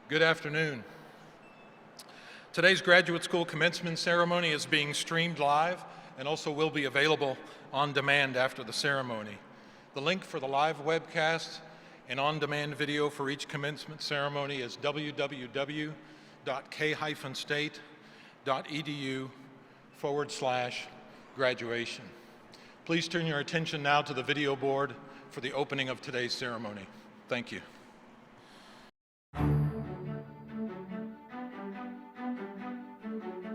Good afternoon. Today's graduate school commencement ceremony is being streamed live and also will be available on demand after the ceremony. The link for the live webcast and on-demand video for each commencement ceremony is www.k-state.edu/graduation. Please turn your attention now to the video board for the opening of today's ceremony. Thank you.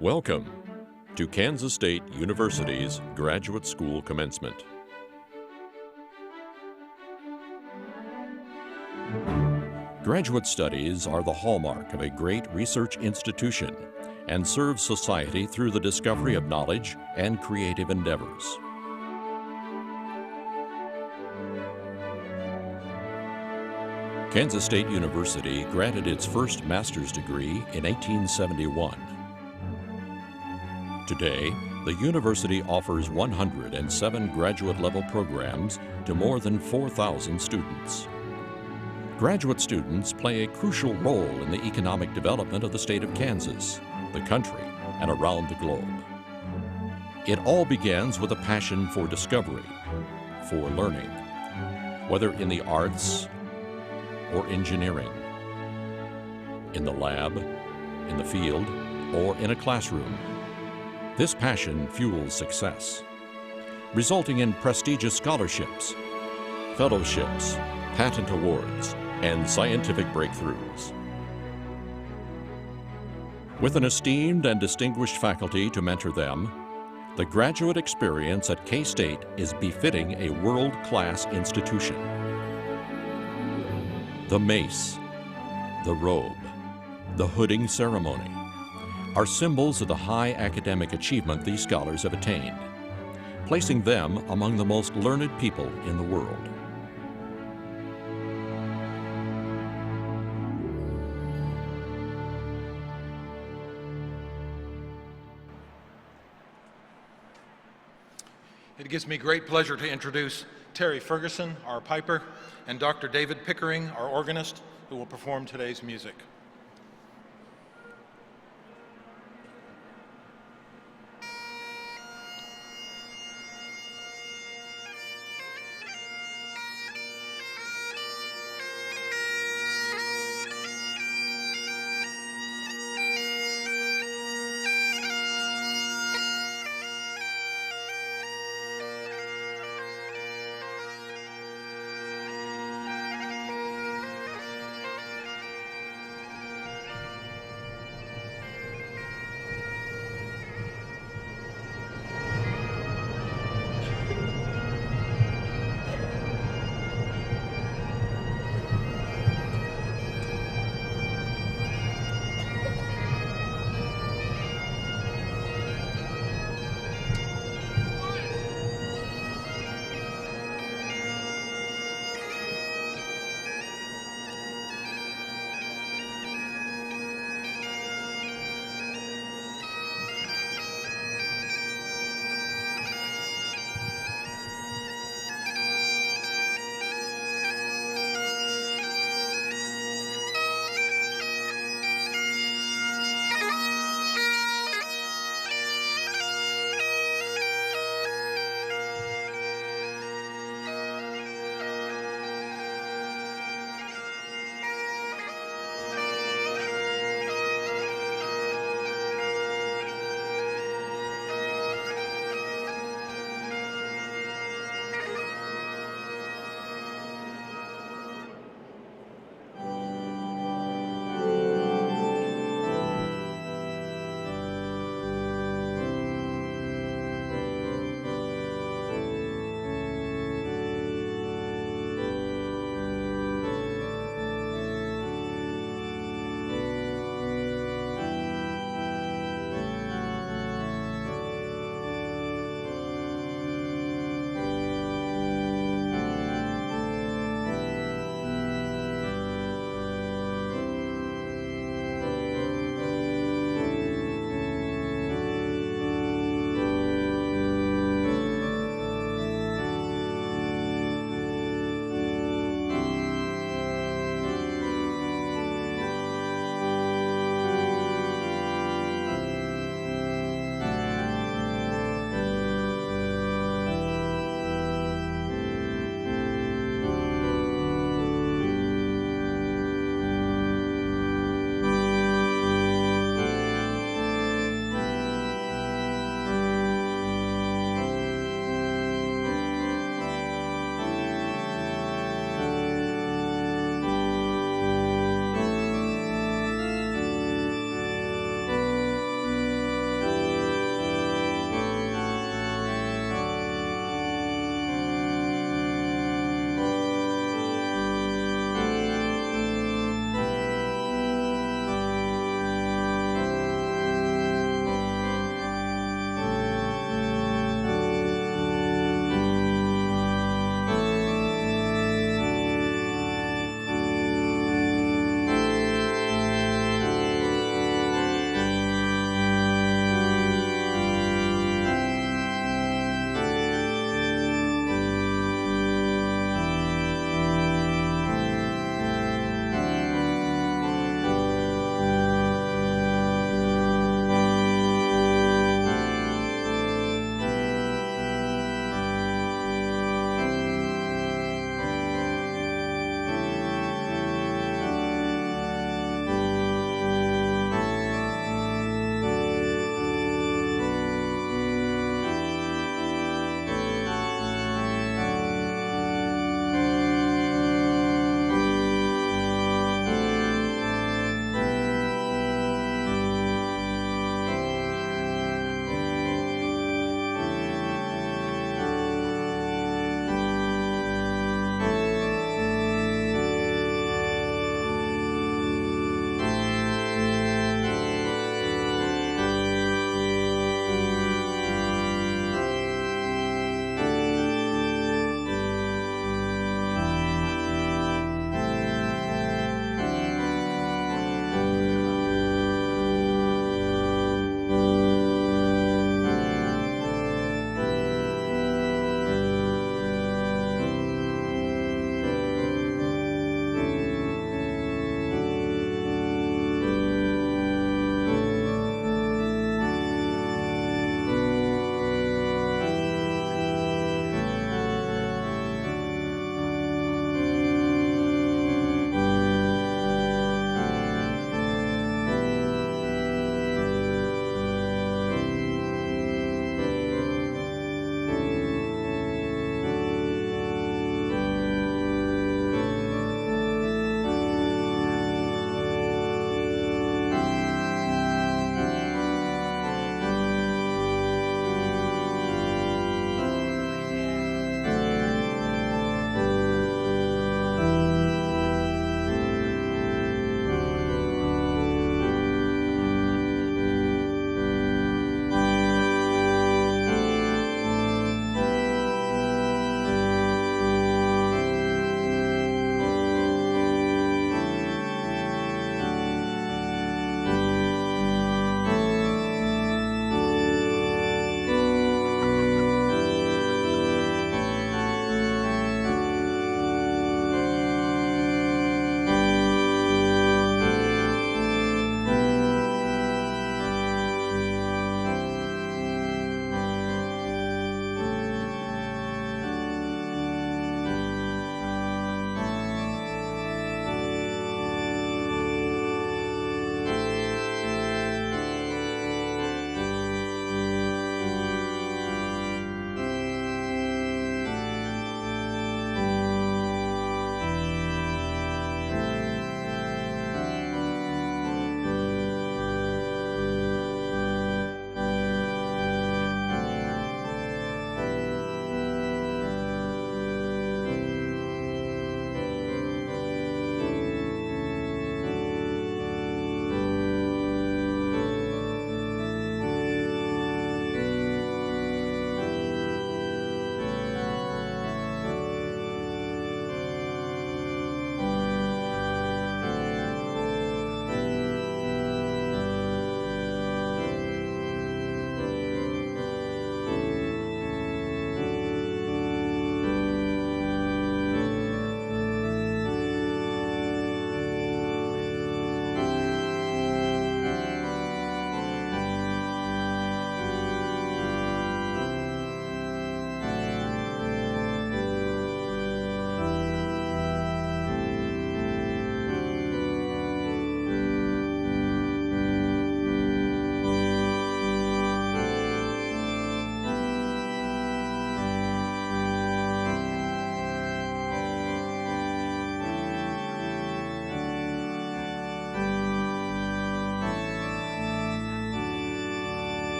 Welcome to Kansas State University's Graduate School Commencement. Graduate studies are the hallmark of a great research institution and serve society through the discovery of knowledge and creative endeavors. Kansas State University granted its first master's degree in 1871. Today, the university offers 107 graduate-level programs to more than 4,000 students. Graduate students play a crucial role in the economic development of the state of Kansas, the country, and around the globe. It all begins with a passion for discovery, for learning, whether in the arts or engineering, in the lab, in the field, or in a classroom. This passion fuels success, resulting in prestigious scholarships, fellowships, patent awards, and scientific breakthroughs. With an esteemed and distinguished faculty to mentor them, the graduate experience at K-State is befitting a world-class institution. The mace, the robe, the hooding ceremony are symbols of the high academic achievement these scholars have attained, placing them among the most learned people in the world. It gives me great pleasure to introduce Terry Ferguson, our piper, and Dr. David Pickering, our organist, who will perform today's music.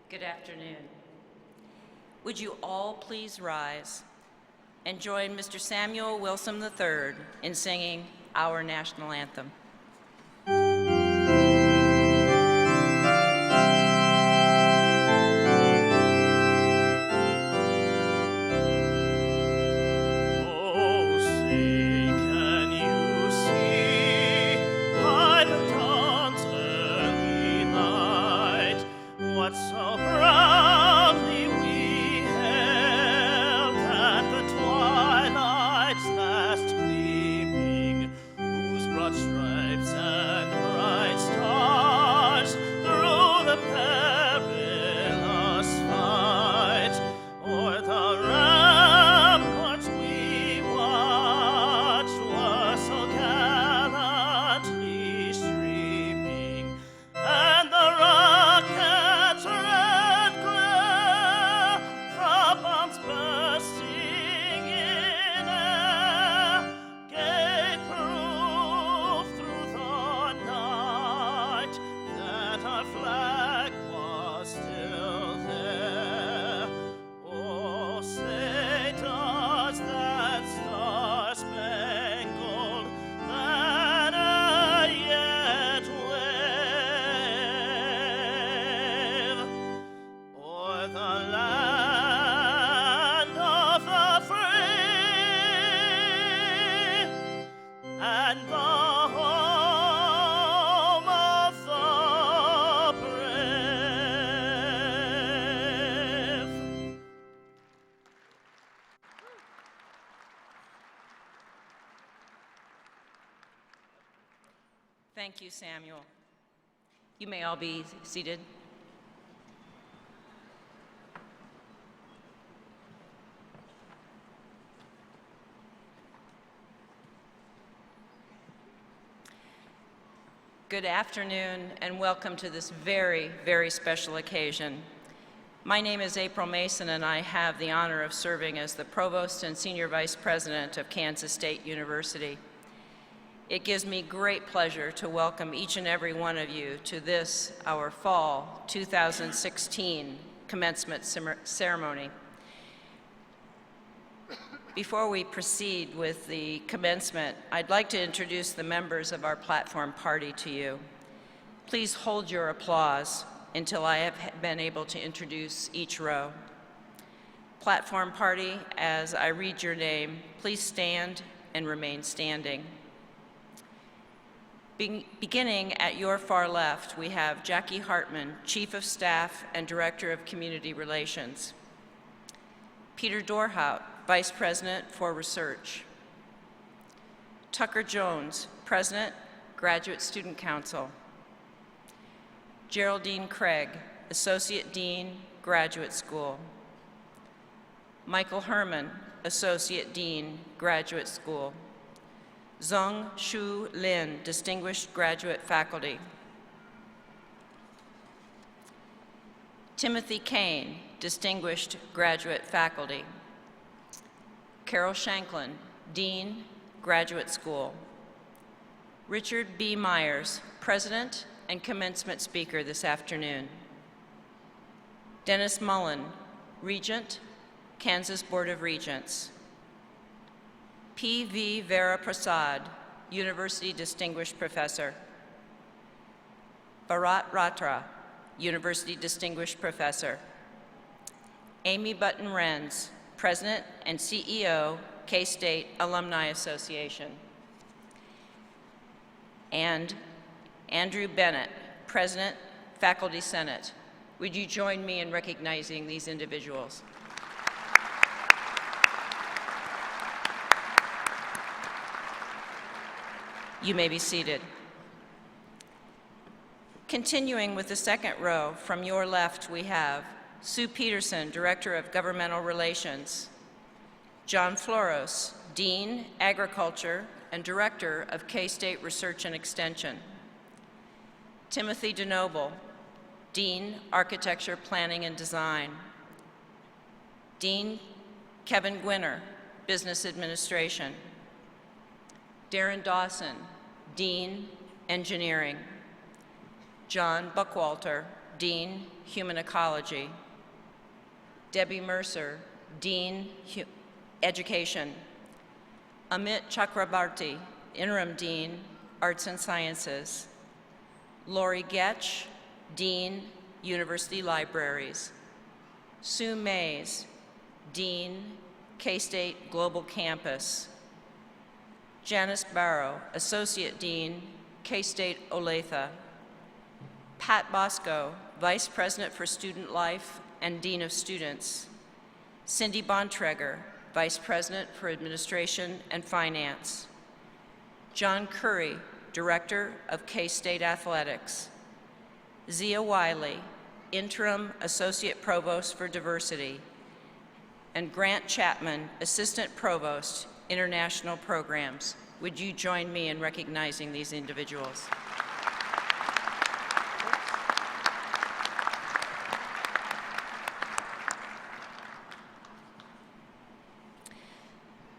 Good afternoon. Would you all please rise and join Mr. Samuel Wilson III in singing our national anthem. So proudly we held at the twilight's last gleaming, whose broad stripes and bright stars through the perilous fight o'er the ramparts we watched were so gallantly streaming, and the rockets red glare from bombs bursting in air gave proof through the night that our flag was still there. Oh, say does that star-spangled banner yet wave o'er the land of the free and the home of the brave? Thank you, Samuel. You may all be seated. Good afternoon and welcome to this very, very special occasion. My name is April Mason and I have the honor of serving as the Provost and Senior Vice President of Kansas State University. It gives me great pleasure to welcome each and every one of you to this, our fall 2016 commencement ceremony. Before we proceed with the commencement, I'd like to introduce the members of our platform party to you. Please hold your applause until I have been able to introduce each row. Platform party, as I read your name, please stand and remain standing. Beginning at your far left, we have Jackie Hartman, Chief of Staff and Director of Community Relations. Peter Dorhout, Vice President for Research. Tucker Jones, President, Graduate Student Council. Geraldine Craig, Associate Dean, Graduate School. Michael Herman, Associate Dean, Graduate School. Zhong Shu Lin, Distinguished Graduate Faculty. Timothy Kane, Distinguished Graduate Faculty. Carol Shanklin, Dean, Graduate School. Richard B. Myers, President and Commencement Speaker this afternoon. Dennis Mullen, Regent, Kansas Board of Regents. P.V. Vera Prasad, University Distinguished Professor. Bharat Ratra, University Distinguished Professor. Amy Button-Renz, President and CEO, K-State Alumni Association. And Andrew Bennett, President, Faculty Senate. Would you join me in recognizing these individuals? You may be seated. Continuing with the second row, from your left we have Sue Peterson, Director of Governmental Relations. John Floros, Dean, Agriculture, and Director of K-State Research and Extension. Timothy DeNoble, Dean, Architecture, Planning, and Design. Dean Kevin Gwinner, Business Administration. Darren Dawson, Dean, Engineering. John Buckwalter, Dean, Human Ecology. Debbie Mercer, Dean, Education. Amit Chakrabarti, Interim Dean, Arts and Sciences. Lori Getch, Dean, University Libraries. Sue Mays, Dean, K-State Global Campus. Janice Barrow, Associate Dean, K-State Olathe. Pat Bosco, Vice President for Student Life and Dean of Students. Cindy Bontrager, Vice President for Administration and Finance. John Curry, Director of K-State Athletics. Zia Wiley, Interim Associate Provost for Diversity. And Grant Chapman, Assistant Provost, International Programs. Would you join me in recognizing these individuals?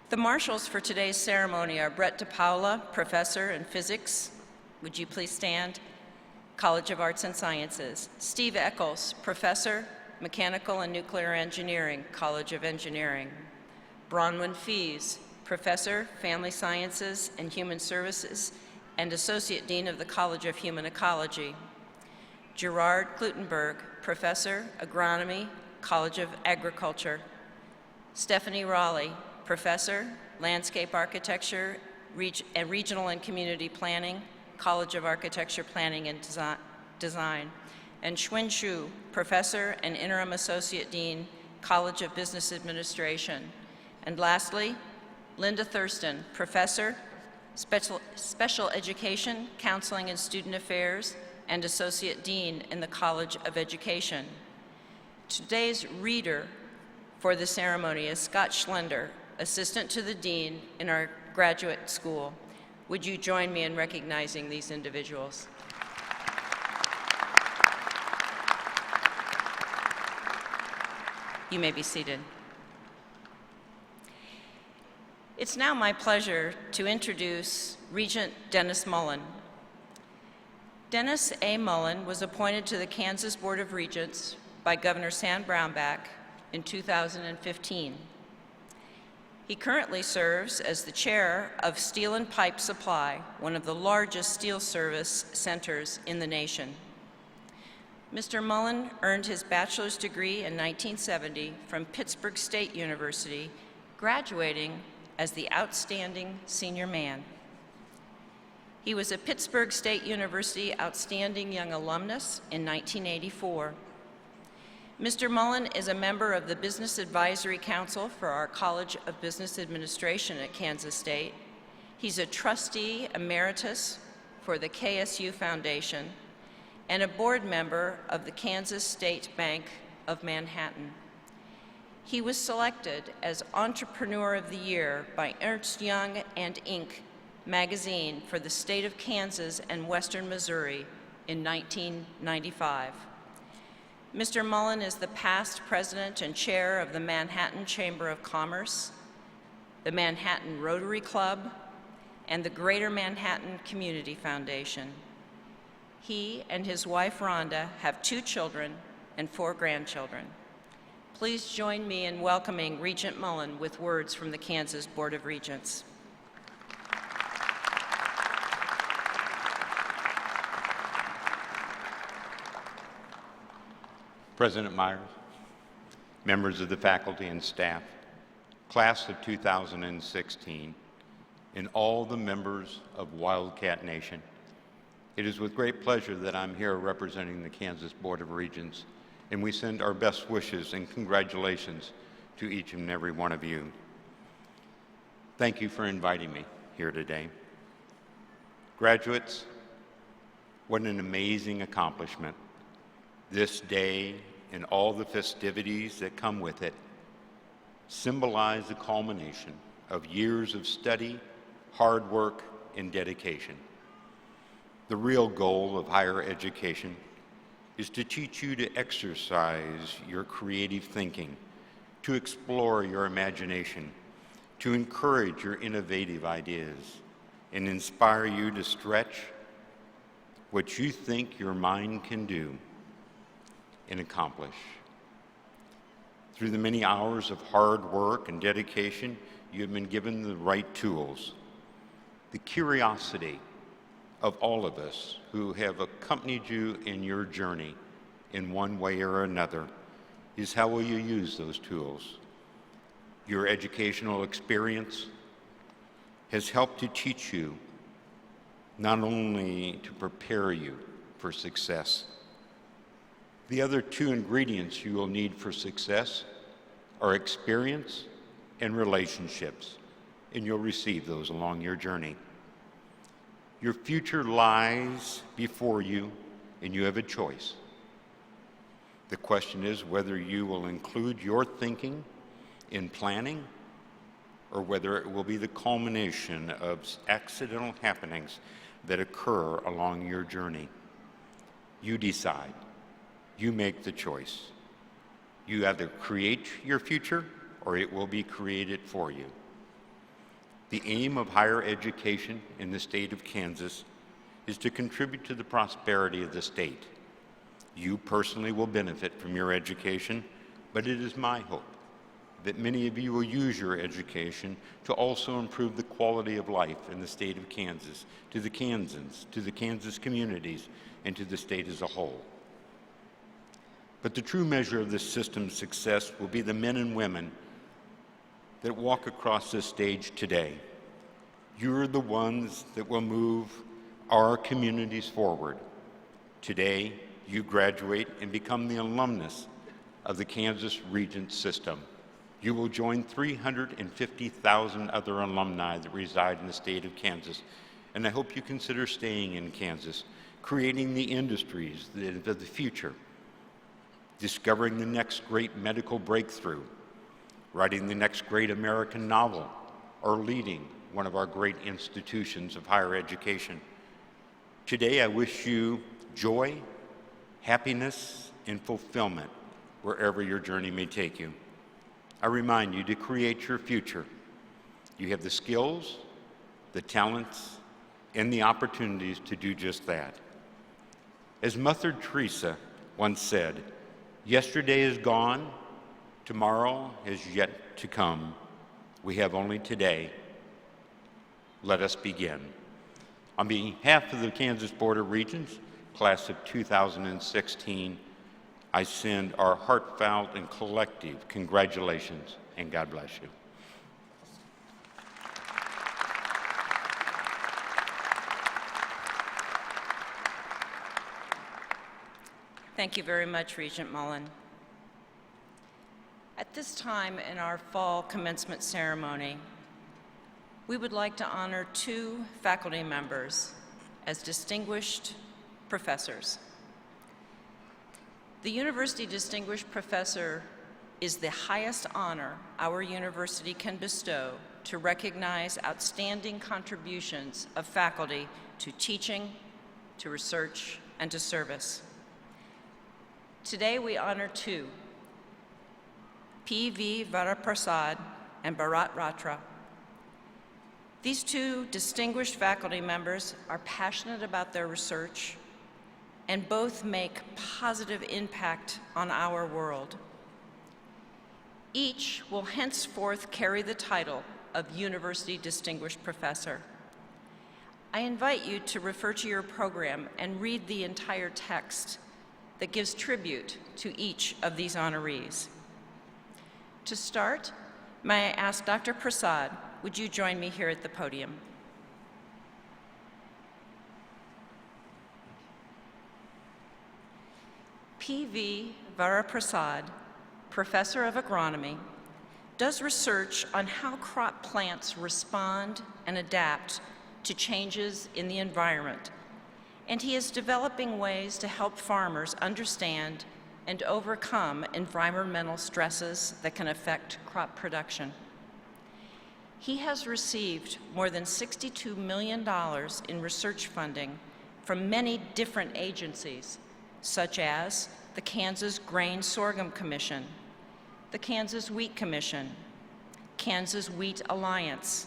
The marshals for today's ceremony are Brett DePaula, Professor in Physics. Would you please stand? College of Arts and Sciences. Steve Eccles, Professor, Mechanical and Nuclear Engineering, College of Engineering. Bronwyn Fees, Professor, Family Sciences and Human Services, and Associate Dean of the College of Human Ecology. Gerard Klutenberg, Professor, Agronomy, College of Agriculture. Stephanie Raleigh, Professor, Landscape Architecture, Regional and Community Planning, College of Architecture, Planning and Design. And Xuan Xu, Professor and Interim Associate Dean, College of Business Administration. And lastly, Linda Thurston, Professor, Special Education, Counseling and Student Affairs, and Associate Dean in the College of Education. Today's reader for the ceremony is Scott Schlender, Assistant to the Dean in our graduate school. Would you join me in recognizing these individuals? You may be seated. It's now my pleasure to introduce Regent Dennis Mullen. Dennis A. Mullen was appointed to the Kansas Board of Regents by Governor Sam Brownback in 2015. He currently serves as the chair of Steel and Pipe Supply, one of the largest steel service centers in the nation. Mr. Mullen earned his bachelor's degree in 1970 from Pittsburgh State University, graduating as the Outstanding Senior Man. He was a Pittsburgh State University Outstanding Young Alumnus in 1984. Mr. Mullen is a member of the Business Advisory Council for our College of Business Administration at Kansas State. He's a trustee emeritus for the KSU Foundation and a board member of the Kansas State Bank of Manhattan. He was selected as Entrepreneur of the Year by Ernst Young and Inc. magazine for the state of Kansas and Western Missouri in 1995. Mr. Mullen is the past president and chair of the Manhattan Chamber of Commerce, the Manhattan Rotary Club, and the Greater Manhattan Community Foundation. He and his wife, Rhonda, have 2 children and 4 grandchildren. Please join me in welcoming Regent Mullen with words from the Kansas Board of Regents. President Myers, members of the faculty and staff, class of 2016, and all the members of Wildcat Nation, it is with great pleasure that I'm here representing the Kansas Board of Regents, and we send our best wishes and congratulations to each and every one of you. Thank you for inviting me here today. Graduates, what an amazing accomplishment. This day and all the festivities that come with it symbolize the culmination of years of study, hard work, and dedication. The real goal of higher education is to teach you to exercise your creative thinking, to explore your imagination, to encourage your innovative ideas, and inspire you to stretch what you think your mind can do. and accomplish. Through the many hours of hard work and dedication, you have been given the right tools. The curiosity of all of us who have accompanied you in your journey in one way or another is how will you use those tools. Your educational experience has helped to teach you not only to prepare you for success. The other two ingredients you will need for success are experience and relationships, and you'll receive those along your journey. Your future lies before you, and you have a choice. The question is whether you will include your thinking in planning or whether it will be the culmination of accidental happenings that occur along your journey. You decide. You make the choice. You either create your future or it will be created for you. The aim of higher education in the state of Kansas is to contribute to the prosperity of the state. You personally will benefit from your education, but it is my hope that many of you will use your education to also improve the quality of life in the state of Kansas, to the Kansans, to the Kansas communities, and to the state as a whole. But the true measure of this system's success will be the men and women that walk across this stage today. You're the ones that will move our communities forward. Today, you graduate and become the alumnus of the Kansas Regent System. You will join 350,000 other alumni that reside in the state of Kansas, and I hope you consider staying in Kansas, creating the industries of the future, discovering the next great medical breakthrough, writing the next great American novel, or leading one of our great institutions of higher education. Today, I wish you joy, happiness, and fulfillment wherever your journey may take you. I remind you to create your future. You have the skills, the talents, and the opportunities to do just that. As Mother Teresa once said, "Yesterday is gone, tomorrow is yet to come. We have only today. Let us begin." On behalf of the Kansas Board of Regents, class of 2016, I send our heartfelt and collective congratulations, and God bless you. Thank you very much, Regent Mullen. At this time in our fall commencement ceremony, we would like to honor two faculty members as distinguished professors. The University Distinguished Professor is the highest honor our university can bestow to recognize outstanding contributions of faculty to teaching, to research, and to service. Today we honor two, P.V. Varaprasad and Bharat Ratra. These two distinguished faculty members are passionate about their research and both make positive impact on our world. Each will henceforth carry the title of University Distinguished Professor. I invite you to refer to your program and read the entire text that gives tribute to each of these honorees. To start, may I ask Dr. Prasad, would you join me here at the podium? P.V. Varaprasad, Professor of Agronomy, does research on how crop plants respond and adapt to changes in the environment, and he is developing ways to help farmers understand and overcome environmental stresses that can affect crop production. He has received more than $62 million in research funding from many different agencies, such as the Kansas Grain Sorghum Commission, the Kansas Wheat Commission, Kansas Wheat Alliance,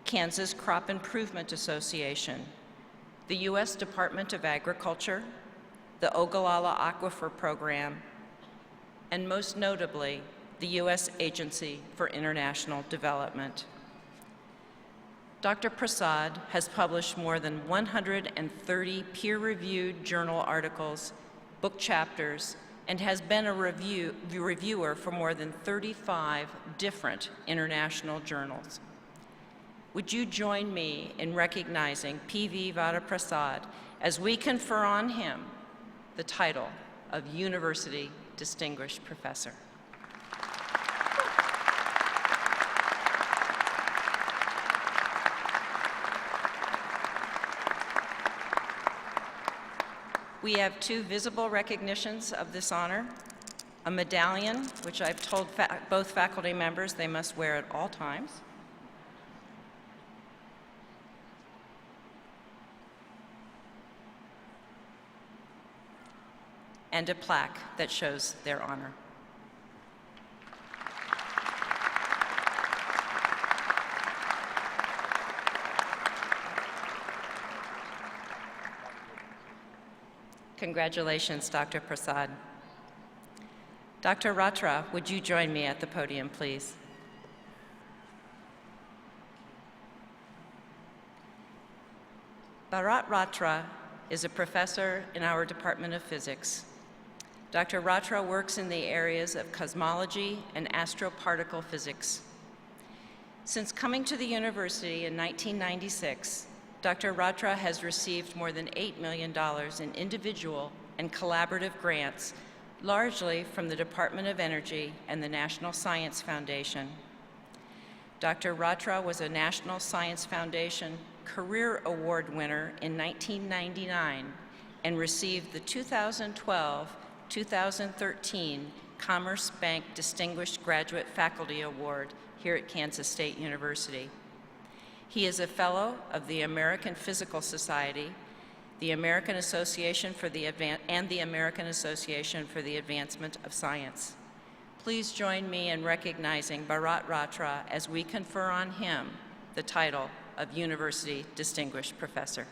Kansas Crop Improvement Association, the U.S. Department of Agriculture, the Ogallala Aquifer Program, and most notably, the U.S. Agency for International Development. Dr. Prasad has published more than 130 peer-reviewed journal articles, book chapters, and has been a reviewer for more than 35 different international journals. Would you join me in recognizing P.V. Vadaprasad as we confer on him the title of University Distinguished Professor? We have two visible recognitions of this honor, a medallion, which I've told both faculty members they must wear at all times, and a plaque that shows their honor. Congratulations, Dr. Prasad. Dr. Ratra, would you join me at the podium, please? Bharat Ratra is a professor in our Department of Physics. Dr. Ratra works in the areas of cosmology and astroparticle physics. Since coming to the university in 1996, Dr. Ratra has received more than $8 million in individual and collaborative grants, largely from the Department of Energy and the National Science Foundation. Dr. Ratra was a National Science Foundation Career Award winner in 1999 and received the 2012-2013 Commerce Bank Distinguished Graduate Faculty Award here at Kansas State University. He is a fellow of the American Physical Society, the American Association for the American Association for the Advancement of Science. Please join me in recognizing Bharat Ratra as we confer on him the title of University Distinguished Professor.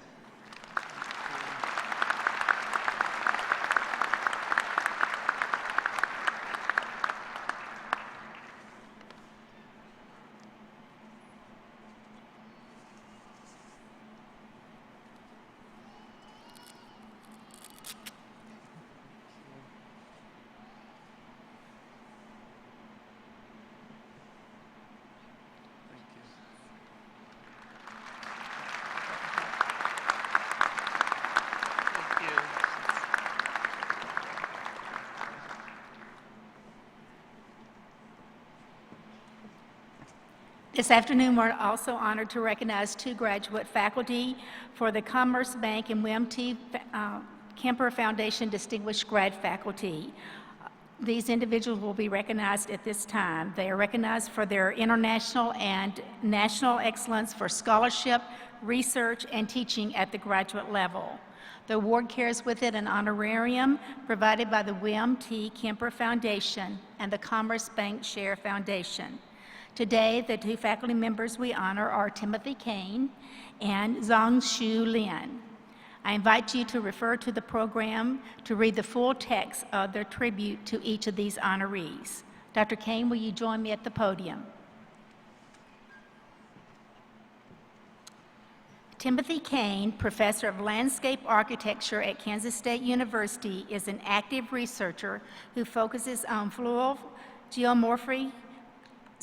This afternoon, we're also honored to recognize two graduate faculty for the Commerce Bank and William T. Kemper Foundation Distinguished Grad Faculty. These individuals will be recognized at this time. They are recognized for their international and national excellence for scholarship, research, and teaching at the graduate level. The award carries with it an honorarium provided by the William T. Kemper Foundation and the Commerce Bank Share Foundation. Today, the two faculty members we honor are Timothy Kane and Zhang Shu Lin. I invite you to refer to the program to read the full text of their tribute to each of these honorees. Dr. Kane, will you join me at the podium? Timothy Kane, professor of landscape architecture at Kansas State University, is an active researcher who focuses on fluvial geomorphy,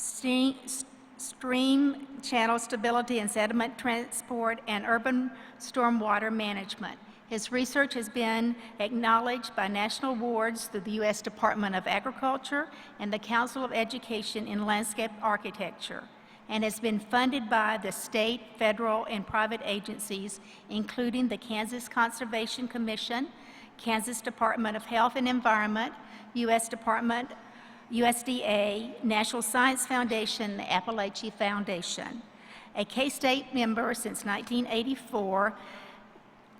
stream channel stability and sediment transport, and urban stormwater management. His research has been acknowledged by national awards through the U.S. Department of Agriculture and the Council of Education in Landscape Architecture, and has been funded by the state, federal, and private agencies, including the Kansas Conservation Commission, Kansas Department of Health and Environment, USDA, National Science Foundation, and the Appalachian Foundation. A K-State member since 1984,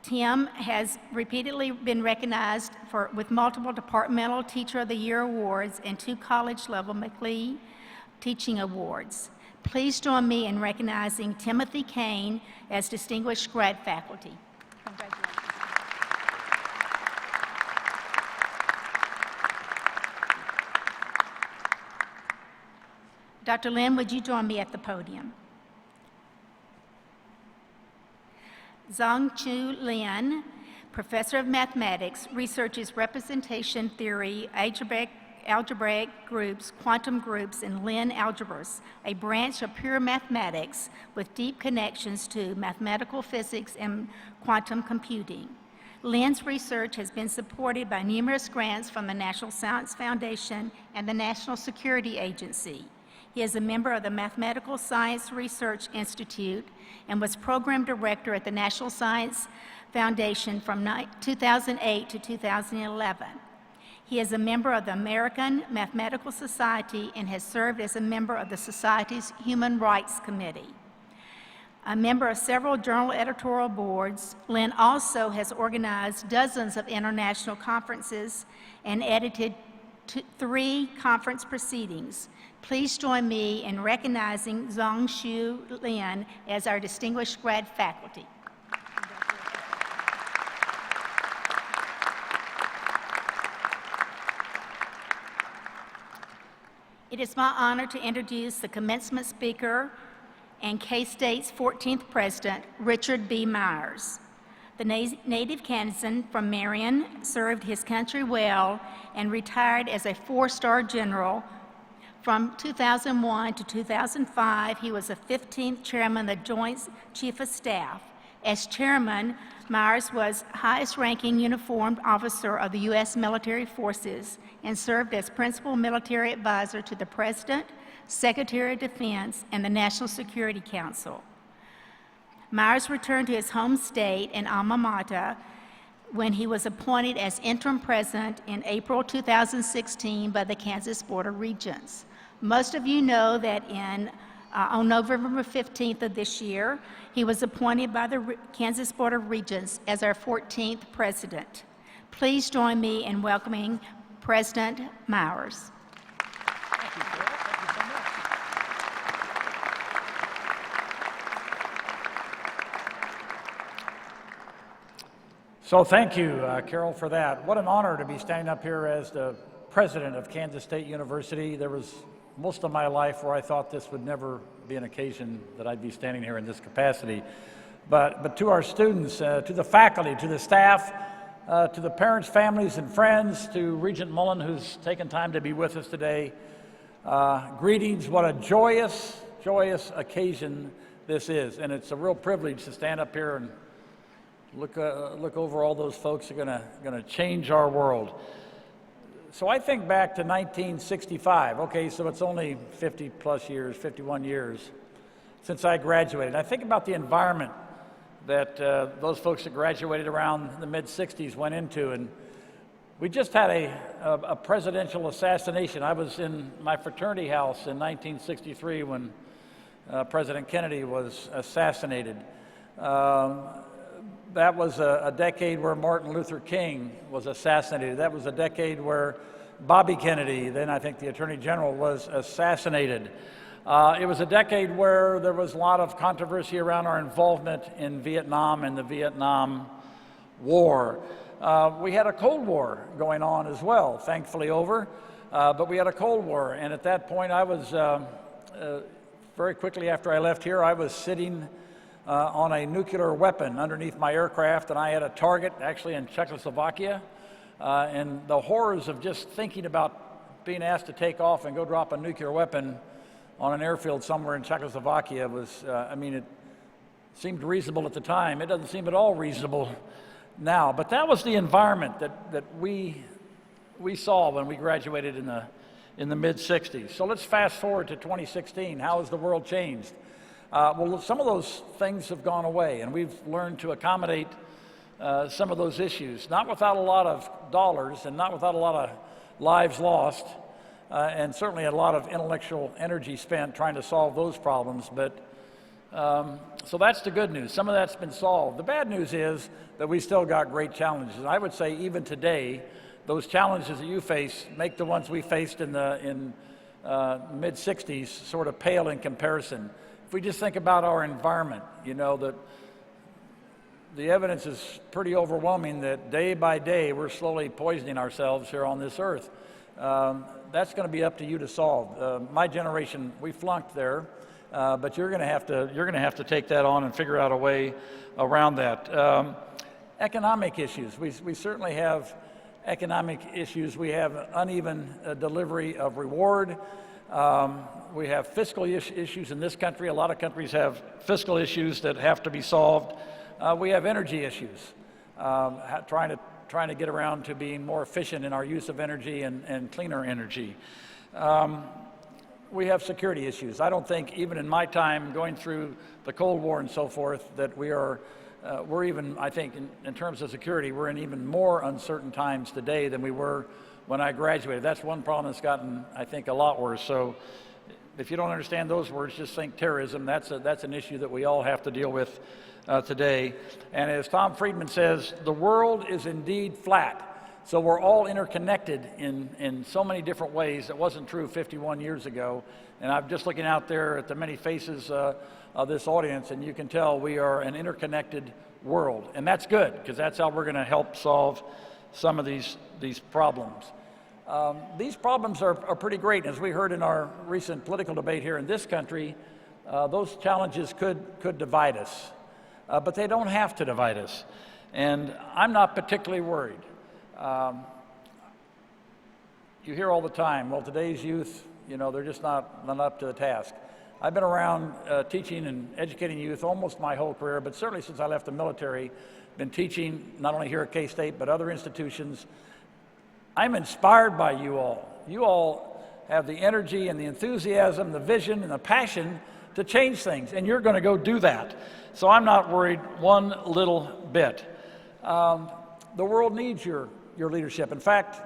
Tim has repeatedly been recognized with multiple Departmental Teacher of the Year awards and 2 college-level McLean Teaching Awards. Please join me in recognizing Timothy Kane as Distinguished Grad Faculty. Congratulations. Dr. Lin, would you join me at the podium? Zhang-Chu Lin, professor of mathematics, researches representation theory, algebraic groups, quantum groups, and Lin algebras, a branch of pure mathematics with deep connections to mathematical physics and quantum computing. Lin's research has been supported by numerous grants from the National Science Foundation and the National Security Agency. He is a member of the Mathematical Science Research Institute and was program director at the National Science Foundation from 2008 to 2011. He is a member of the American Mathematical Society and has served as a member of the Society's Human Rights Committee. A member of several journal editorial boards, Lin also has organized dozens of international conferences and edited 3 conference proceedings. Please join me in recognizing Zhang-Chu Lin as our distinguished grad faculty. It is my honor to introduce the commencement speaker and K-State's 14th president, Richard B. Myers. The native Kansan from Marion served his country well and retired as a 4-star general. From 2001 to 2005, he was the 15th chairman of the Joint Chief of Staff. As chairman, Myers was highest-ranking uniformed officer of the U.S. military forces and served as principal military advisor to the President, Secretary of Defense, and the National Security Council. Myers returned to his home state and alma mater when he was appointed as interim president in April 2016 by the Kansas Board of Regents. Most of you know that on November 15th of this year, he was appointed by the Kansas Board of Regents as our 14th president. Please join me in welcoming President Myers. Thank you, Carol. Thank you so much. So thank you, Carol, for that. What an honor to be standing up here as the president of Kansas State University. There was most of my life where I thought this would never be an occasion that I'd be standing here in this capacity. But to our students, to the faculty, to the staff, to the parents, families, and friends, to Regent Mullen, who's taken time to be with us today, greetings. What a joyous, joyous occasion this is. And it's a real privilege to stand up here and look over all those folks who are gonna change our world. So I think back to 1965. Okay, so it's only 50 plus years, 51 years since I graduated. I think about the environment that those folks that graduated around the mid-60s went into, and we just had a presidential assassination. I was in my fraternity house in 1963 when President Kennedy was assassinated. That was a decade where Martin Luther King was assassinated. That was a decade where Bobby Kennedy, then I think the Attorney General, was assassinated. It was a decade where there was a lot of controversy around our involvement in Vietnam and the Vietnam War. We had a Cold War going on as well, thankfully over, but we had a Cold War. And at that point, I was, very quickly after I left here, I was sitting on a nuclear weapon underneath my aircraft, and I had a target actually in Czechoslovakia. And the horrors of just thinking about being asked to take off and go drop a nuclear weapon on an airfield somewhere in Czechoslovakia was, I mean, it seemed reasonable at the time. It doesn't seem at all reasonable now. But that was the environment that we saw when we graduated in the mid-60s. So let's fast forward to 2016. How has the world changed? Well, some of those things have gone away, and we've learned to accommodate some of those issues, not without a lot of dollars and not without a lot of lives lost, and certainly a lot of intellectual energy spent trying to solve those problems. But so that's the good news. Some of that's been solved. The bad news is that we still got great challenges. I would say even today, those challenges that you face make the ones we faced in the mid-60s sort of pale in comparison. If we just think about our environment, you know, that the evidence is pretty overwhelming that day by day we're slowly poisoning ourselves here on this earth. that's going to be up to you to solve. My generation, we flunked there, but you're going to have to take that on and figure out a way around that. Economic issues. We certainly have economic issues. We have uneven delivery of reward. We have fiscal issues in this country. A lot of countries have fiscal issues that have to be solved. We have energy issues, trying to get around to being more efficient in our use of energy and cleaner energy. We have security issues. I don't think, even in my time going through the Cold War and so forth, that we're even, I think, in terms of security, we're in even more uncertain times today than we were when I graduated. That's one problem that's gotten, I think, a lot worse. So if you don't understand those words, just think terrorism. That's an issue that we all have to deal with today. And as Tom Friedman says, the world is indeed flat. So we're all interconnected in so many different ways. That wasn't true 51 years ago. And I'm just looking out there at the many faces of this audience, and you can tell we are an interconnected world. And that's good, because that's how we're going to help solve some of these problems. These problems are pretty great. As we heard in our recent political debate here in this country, those challenges could divide us. But they don't have to divide us. And I'm not particularly worried. You hear all the time, well, today's youth, they're just not up to the task. I've been around teaching and educating youth almost my whole career, but certainly since I left the military, been teaching not only here at K-State, but other institutions. I'm inspired by you all. You all have the energy and the enthusiasm, the vision and the passion to change things, and you're going to go do that. So I'm not worried one little bit. The world needs your leadership. In fact,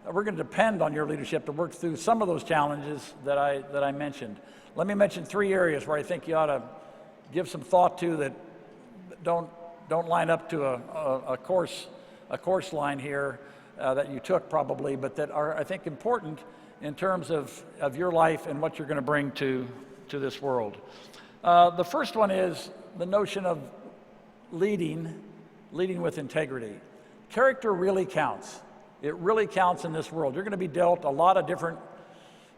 we're going to depend on your leadership to work through some of those challenges that I mentioned. Let me mention 3 areas where I think you ought to give some thought to that don't line up to a course line here that you took probably, but that are, I think, important in terms of your life and what you're going to bring to this world. The first one is the notion of leading with integrity. Character really counts. It really counts in this world. You're going to be dealt a lot of different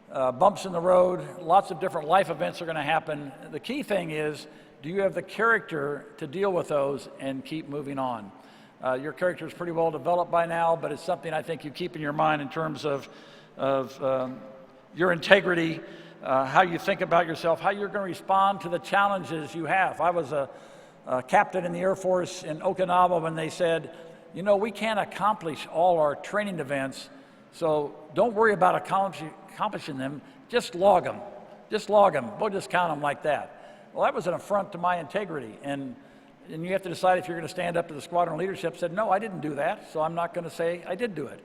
bumps in the road. Lots of different life events are going to happen. The key thing is, do you have the character to deal with those and keep moving on? Your character is pretty well developed by now, but it's something I think you keep in your mind in terms of your integrity, how you think about yourself, how you're going to respond to the challenges you have. I was a captain in the Air Force in Okinawa when they said, we can't accomplish all our training events, so don't worry about accomplishing them, just log them. Just log them. We'll just count them like that. Well, that was an affront to my integrity, and you have to decide if you're going to stand up to the squadron leadership. Said, no, I didn't do that, so I'm not going to say I did do it.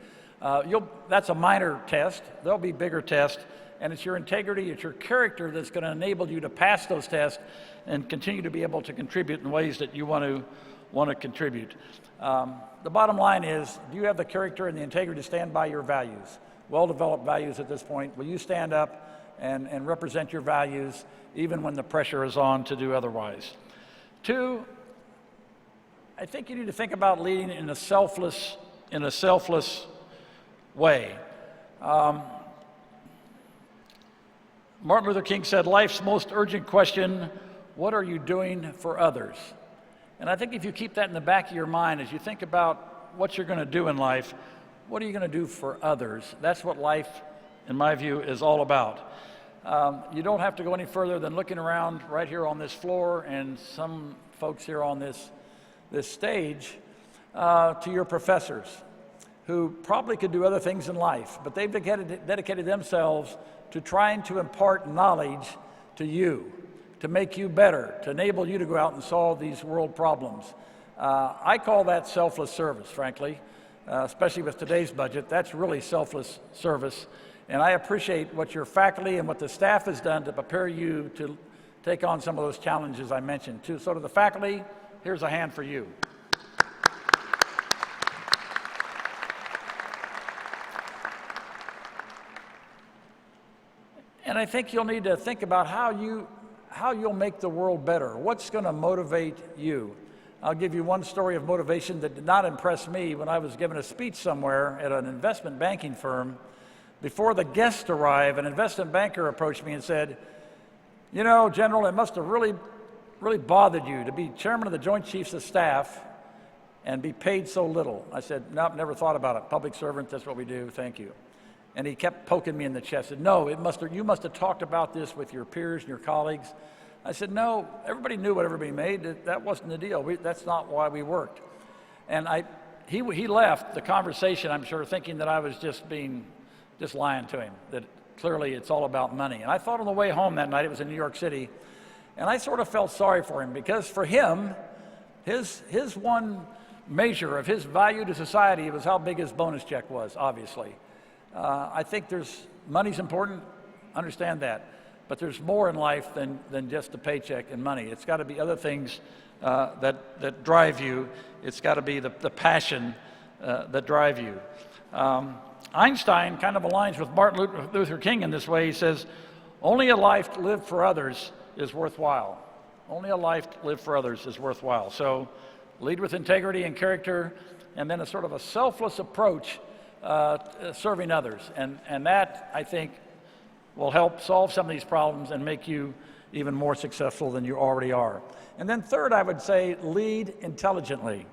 That's a minor test. There'll be bigger tests, and it's your integrity, it's your character that's going to enable you to pass those tests and continue to be able to contribute in ways that you want to contribute. The bottom line is, do you have the character and the integrity to stand by your values? Well-developed values at this point. Will you stand up and represent your values even when the pressure is on to do otherwise? 2, I think you need to think about leading in a selfless way. Martin Luther King said, life's most urgent question, what are you doing for others? And I think if you keep that in the back of your mind as you think about what you're going to do in life, what are you going to do for others? That's what life, in my view, is all about. You don't have to go any further than looking around right here on this floor and some folks here on this stage to your professors who probably could do other things in life, but they've dedicated themselves to trying to impart knowledge to you, to make you better, to enable you to go out and solve these world problems. I call that selfless service, frankly, especially with today's budget. That's really selfless service. And I appreciate what your faculty and what the staff has done to prepare you to take on some of those challenges I mentioned. So to the faculty, here's a hand for you. And I think you'll need to think about how you'll make the world better. What's going to motivate you? I'll give you one story of motivation that did not impress me when I was giving a speech somewhere at an investment banking firm. Before the guests arrived, an investment banker approached me and said, "You know, General, it must have really bothered you to be chairman of the Joint Chiefs of Staff and be paid so little." I said, "Nope, never thought about it. Public servant, that's what we do, thank you." And he kept poking me in the chest, said, "No, you must have talked about this with your peers and your colleagues." I said, "No, everybody knew what everybody made. That wasn't the deal. That's not why we worked." And he left the conversation, I'm sure, thinking that I was just lying to him, that clearly it's all about money. And I thought on the way home that night, it was in New York City, and I sort of felt sorry for him, because for him, his one measure of his value to society was how big his bonus check was, obviously. I think money's important, understand that, but there's more in life than just the paycheck and money. It's got to be other things that drive you. It's got to be the passion that drive you. Einstein kind of aligns with Martin Luther King in this way. He says, "Only a life lived for others is worthwhile." Only a life lived for others is worthwhile. So lead with integrity and character, and then a sort of a selfless approach serving others. And that, I think, will help solve some of these problems and make you even more successful than you already are. And then third, I would say, lead intelligently.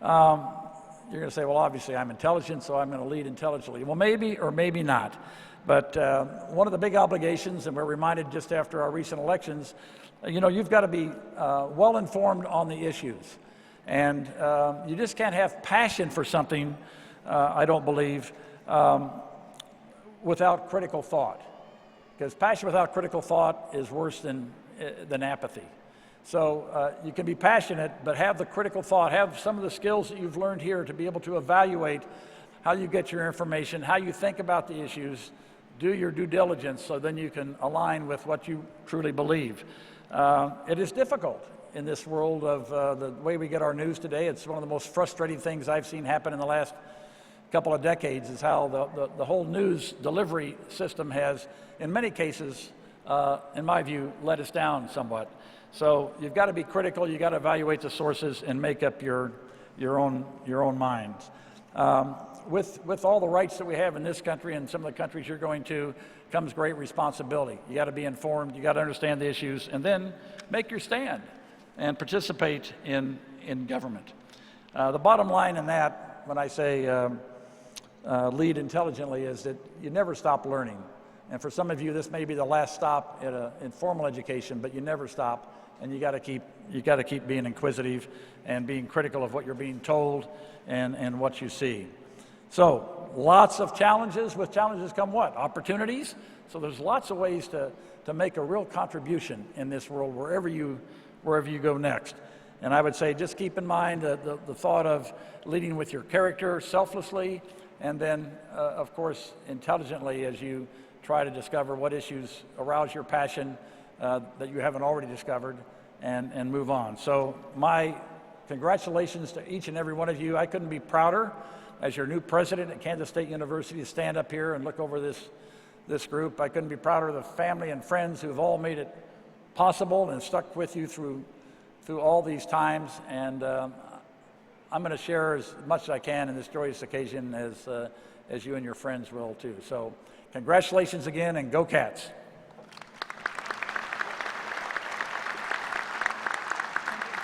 You're going to say, "Well, obviously I'm intelligent, so I'm going to lead intelligently." Well, maybe or maybe not. But one of the big obligations, and we're reminded just after our recent elections, you've got to be well informed on the issues. And you just can't have passion for something, I don't believe, without critical thought. Because passion without critical thought is worse than apathy. So you can be passionate, but have the critical thought, have some of the skills that you've learned here to be able to evaluate how you get your information, how you think about the issues, do your due diligence, so then you can align with what you truly believe. It is difficult in this world of the way we get our news today. It's one of the most frustrating things I've seen happen in the last couple of decades, is how the whole news delivery system has, in many cases, in my view, let us down somewhat. So you've got to be critical, you've got to evaluate the sources and make up your own minds. With all the rights that we have in this country and some of the countries you're going to, comes great responsibility. You got to be informed, you got to understand the issues, and then make your stand and participate in government. The bottom line in that, when I say lead intelligently, is that you never stop learning. And for some of you, this may be the last stop in formal education, but you never stop, and you got to keep being inquisitive and being critical of what you're being told and what you see. So lots of challenges. With challenges come what? Opportunities. So there's lots of ways to make a real contribution in this world wherever you go next. And I would say just keep in mind the thought of leading with your character selflessly, and then of course intelligently as you try to discover what issues arouse your passion that you haven't already discovered, and move on. So my congratulations to each and every one of you. I couldn't be prouder as your new president at Kansas State University to stand up here and look over this group. I couldn't be prouder of the family and friends who have all made it possible and stuck with you through all these times. And I'm going to share as much as I can in this joyous occasion as you and your friends will too. So congratulations again, and go Cats.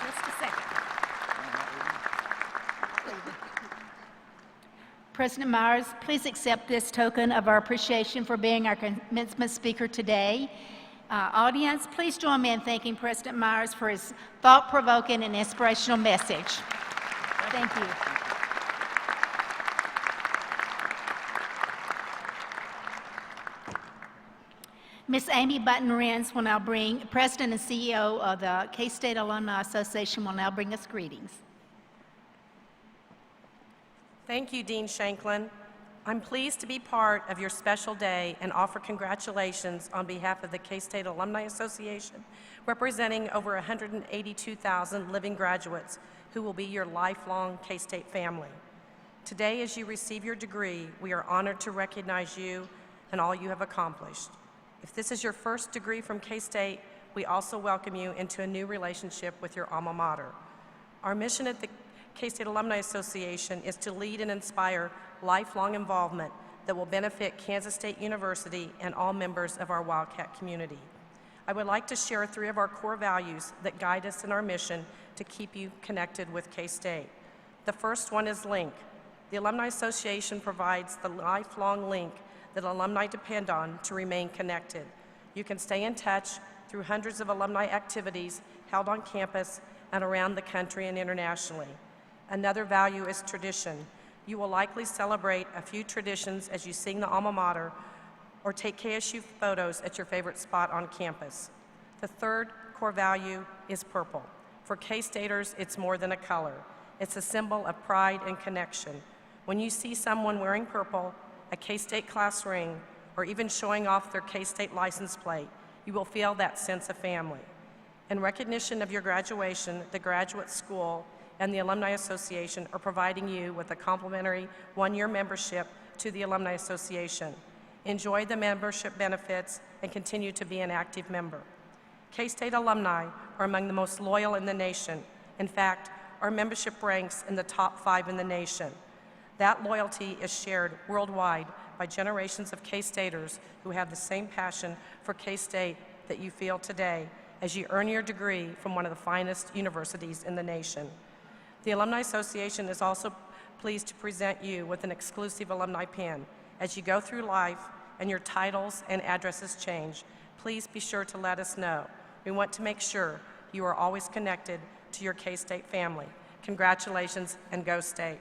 Just a second. President Myers, please accept this token of our appreciation for being our commencement speaker today. Audience, please join me in thanking President Myers for his thought-provoking and inspirational message. Thank you. Ms. Amy Button-Renz will now President and CEO of the K-State Alumni Association will now bring us greetings. Thank you, Dean Shanklin. I'm pleased to be part of your special day and offer congratulations on behalf of the K-State Alumni Association, representing over 182,000 living graduates who will be your lifelong K-State family. Today, as you receive your degree, we are honored to recognize you and all you have accomplished. If this is your first degree from K-State, we also welcome you into a new relationship with your alma mater. Our mission at the K-State Alumni Association is to lead and inspire lifelong involvement that will benefit Kansas State University and all members of our Wildcat community. I would like to share 3 of our core values that guide us in our mission to keep you connected with K-State. The first one is link. The Alumni Association provides the lifelong link that alumni depend on to remain connected. You can stay in touch through hundreds of alumni activities held on campus and around the country and internationally. Another value is tradition. You will likely celebrate a few traditions as you sing the alma mater or take KSU photos at your favorite spot on campus. The third core value is purple. For K-Staters, it's more than a color. It's a symbol of pride and connection. When you see someone wearing purple, a K-State class ring, or even showing off their K-State license plate, you will feel that sense of family. In recognition of your graduation, the Graduate School and the Alumni Association are providing you with a complimentary 1-year membership to the Alumni Association. Enjoy the membership benefits and continue to be an active member. K-State alumni are among the most loyal in the nation. In fact, our membership ranks in the top 5 in the nation. That loyalty is shared worldwide by generations of K-Staters who have the same passion for K-State that you feel today as you earn your degree from one of the finest universities in the nation. The Alumni Association is also pleased to present you with an exclusive alumni pin. As you go through life and your titles and addresses change, please be sure to let us know. We want to make sure you are always connected to your K-State family. Congratulations and go State.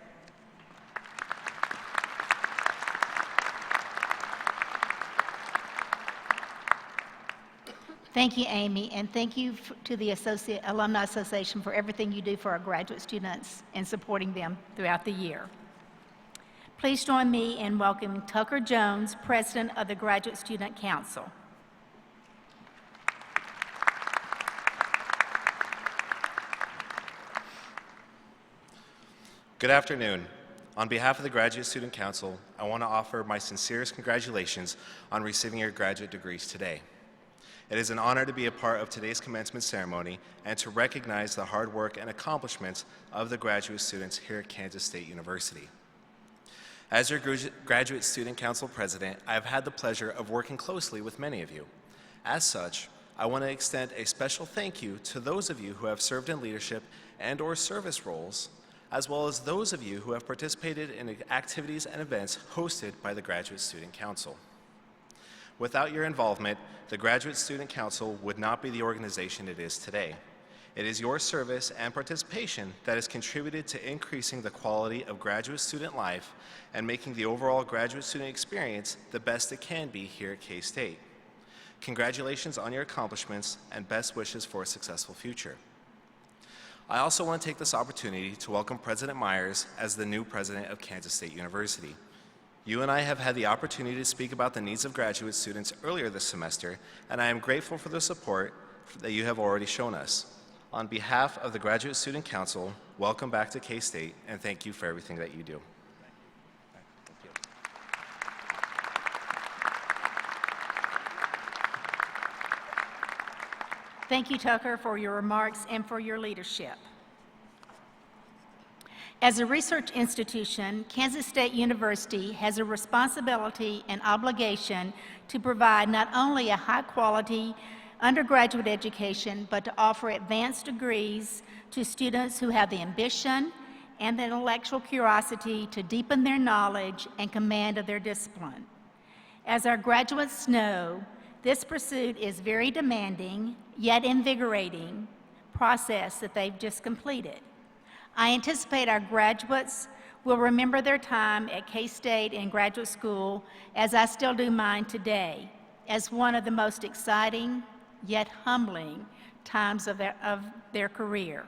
Thank you, Amy, and thank you to the Alumni Association for everything you do for our graduate students and supporting them throughout the year. Please join me in welcoming Tucker Jones, President of the Graduate Student Council. Good afternoon. On behalf of the Graduate Student Council, I want to offer my sincerest congratulations on receiving your graduate degrees today. It is an honor to be a part of today's commencement ceremony and to recognize the hard work and accomplishments of the graduate students here at Kansas State University. As your Graduate Student Council President, I have had the pleasure of working closely with many of you. As such, I want to extend a special thank you to those of you who have served in leadership and/or service roles, as well as those of you who have participated in activities and events hosted by the Graduate Student Council. Without your involvement, the Graduate Student Council would not be the organization it is today. It is your service and participation that has contributed to increasing the quality of graduate student life and making the overall graduate student experience the best it can be here at K-State. Congratulations on your accomplishments and best wishes for a successful future. I also want to take this opportunity to welcome President Myers as the new president of Kansas State University. You and I have had the opportunity to speak about the needs of graduate students earlier this semester, and I am grateful for the support that you have already shown us. On behalf of the Graduate Student Council, welcome back to K-State, and thank you for everything that you do. Thank you, Tucker, for your remarks and for your leadership. As a research institution, Kansas State University has a responsibility and obligation to provide not only a high-quality undergraduate education, but to offer advanced degrees to students who have the ambition and the intellectual curiosity to deepen their knowledge and command of their discipline. As our graduates know, this pursuit is very demanding, yet invigorating process that they've just completed. I anticipate our graduates will remember their time at K-State and graduate school, as I still do mine today, as one of the most exciting yet humbling times of their career.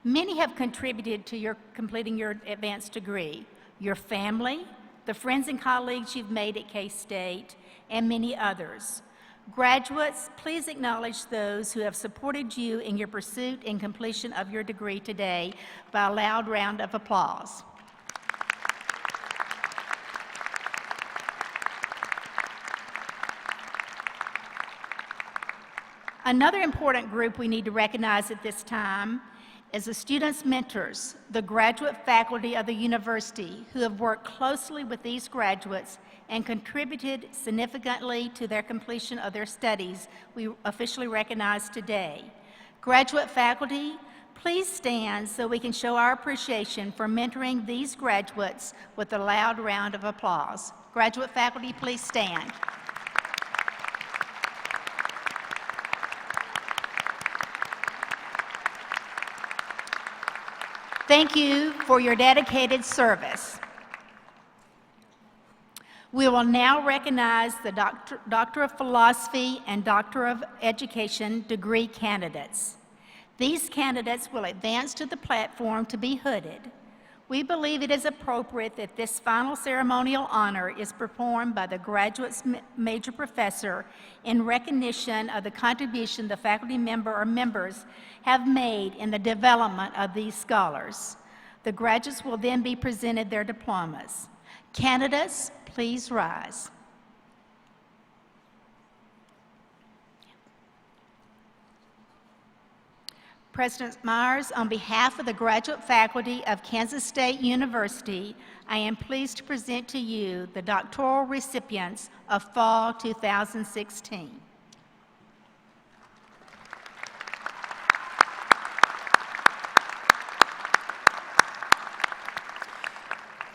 Many have contributed to your completing your advanced degree: your family, the friends and colleagues you've made at K-State, and many others. Graduates, please acknowledge those who have supported you in your pursuit and completion of your degree today by a loud round of applause. Another important group we need to recognize at this time As the students' mentors, the graduate faculty of the university who have worked closely with these graduates and contributed significantly to their completion of their studies, we officially recognize today. Graduate faculty, please stand so we can show our appreciation for mentoring these graduates with a loud round of applause. Graduate faculty, please stand. Thank you for your dedicated service. We will now recognize the Doctor of Philosophy and Doctor of Education degree candidates. These candidates will advance to the platform to be hooded. We believe it is appropriate that this final ceremonial honor is performed by the graduate's major professor in recognition of the contribution the faculty member or members have made in the development of these scholars. The graduates will then be presented their diplomas. Candidates, please rise. President Myers, on behalf of the graduate faculty of Kansas State University, I am pleased to present to you the doctoral recipients of Fall 2016.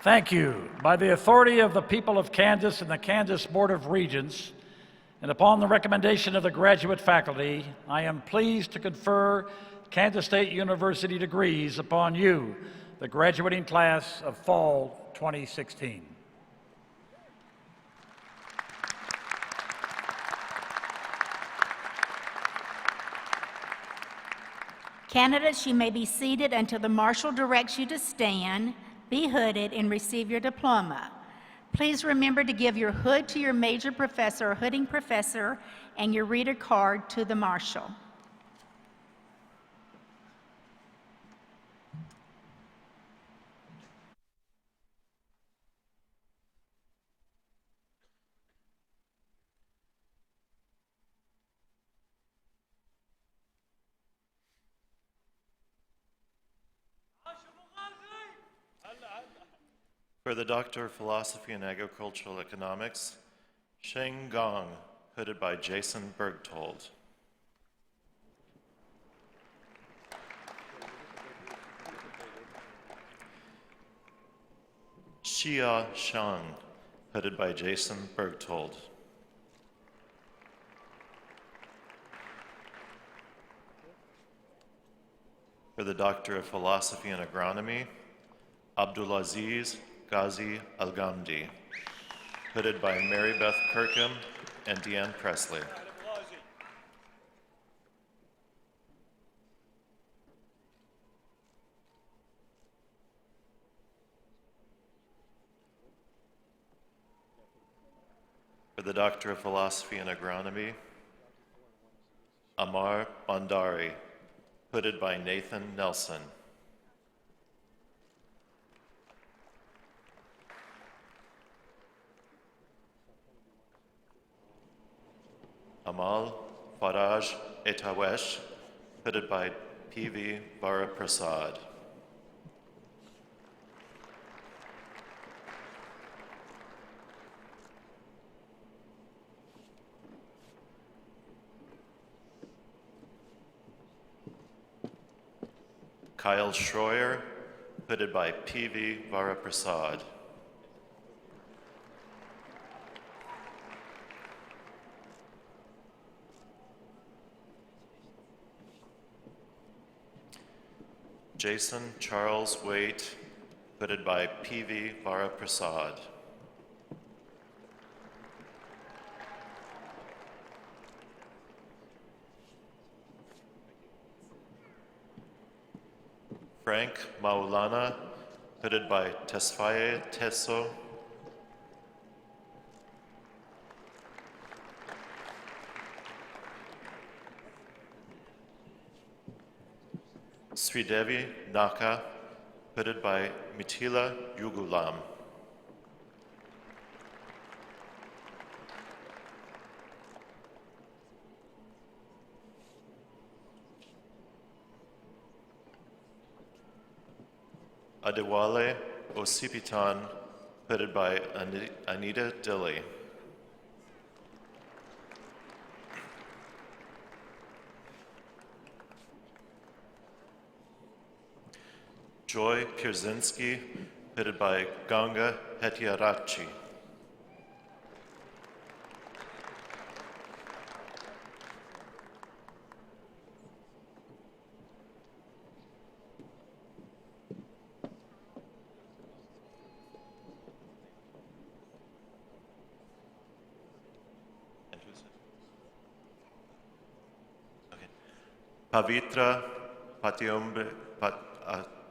Thank you. By the authority of the people of Kansas and the Kansas Board of Regents, and upon the recommendation of the graduate faculty, I am pleased to confer Kansas State University degrees upon you, the graduating class of Fall 2016. Candidates, you may be seated until the marshal directs you to stand, be hooded, and receive your diploma. Please remember to give your hood to your major professor or hooding professor and your reader card to the marshal. For the Doctor of Philosophy and Agricultural Economics, Sheng Gong, hooded by Jason Bergtold. Xia Shang, hooded by Jason Bergtold. For the Doctor of Philosophy and Agronomy, Abdulaziz Ghazi Al-Ghamdi, hooded by Mary Beth Kirkham and Deanne Presley. For the Doctor of Philosophy and Agronomy, Amar Bandari, hooded by Nathan Nelson. Amal Faraj Etawesh, hooded by P.V. Varaprasad. Kyle Schroyer, hooded by P.V. Varaprasad. Jason Charles Waite, hooded by P.V. Varaprasad. Frank Maulana, hooded by Tesfaye Teso. Sridevi Naka, hooded by Mithila Yugulam. Adewale Osipitan, hooded by Anita Dilly. Joy Pierzynski, hooded by Ganga Hetiarachi. Pavitra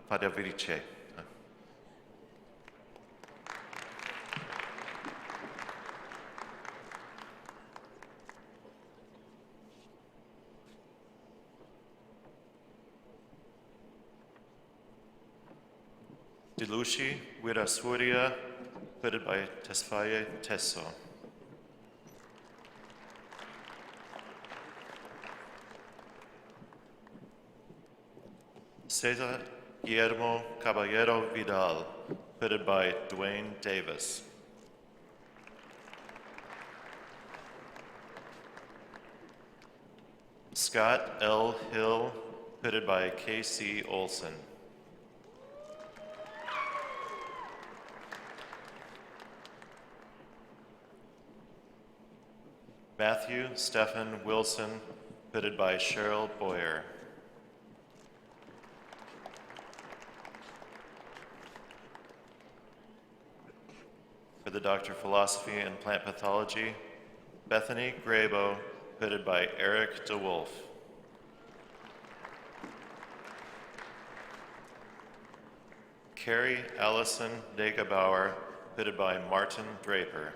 Padavirice. Dilushi Wiraswaria, hooded by Tesfaye Tesso. Cesar Guillermo Caballero Vidal, hooded by Dwayne Davis. Scott L. Hill, hooded by K.C. Olson. Matthew Stephen Wilson, hooded by Cheryl Boyer. For the Doctor of Philosophy and Plant Pathology, Bethany Grabo, hooded by Eric DeWolf. Carrie Allison Negebauer, hooded by Martin Draper.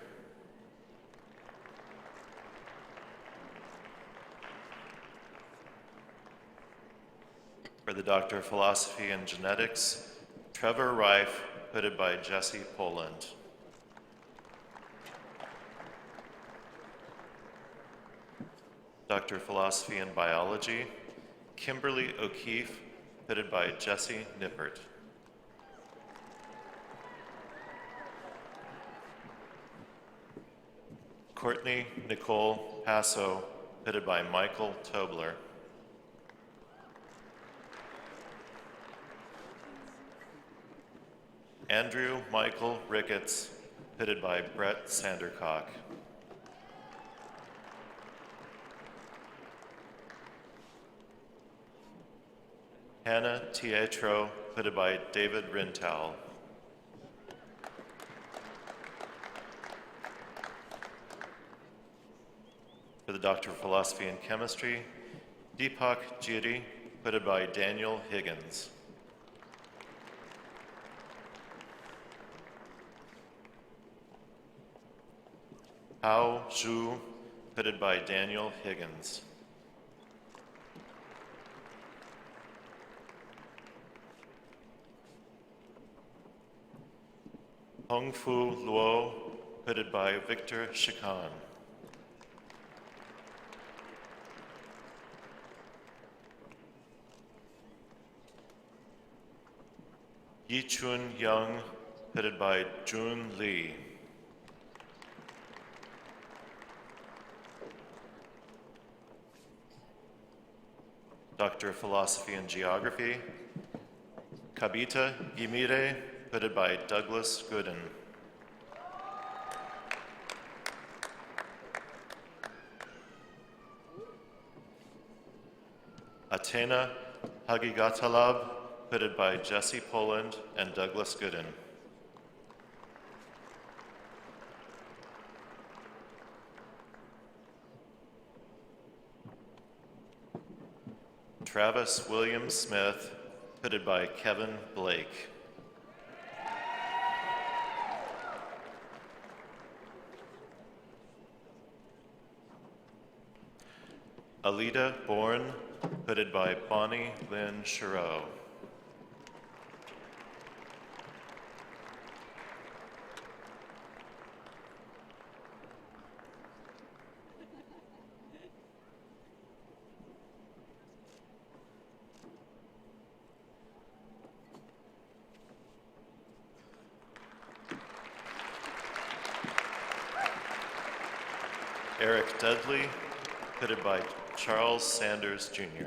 For the Doctor of Philosophy and Genetics, Trevor Reif, hooded by Jesse Poland. Doctor of Philosophy and Biology, Kimberly O'Keefe, hooded by Jesse Nippert. Courtney Nicole Passo, hooded by Michael Tobler. Andrew Michael Ricketts, hooded by Brett Sandercock. Hannah Tietro, hooded by David Rintow. For the Doctor of Philosophy and Chemistry, Deepak Giri, hooded by Daniel Higgins. Hao Zhu, hooded by Daniel Higgins. Hong Fu Luo, hooded by Victor Chikan. Yi Chun Young, hooded by Jun Lee. Doctor of Philosophy and Geography, Kabita Yimire, hooded by Douglas Gooden. Atena Hagigatalab, hooded by Jesse Poland and Douglas Gooden. Travis William Smith, hooded by Kevin Blake. Alida Bourne, hooded by Bonnie Lynn Chereau. Eric Dudley, hooded by Charles Sanders, Jr.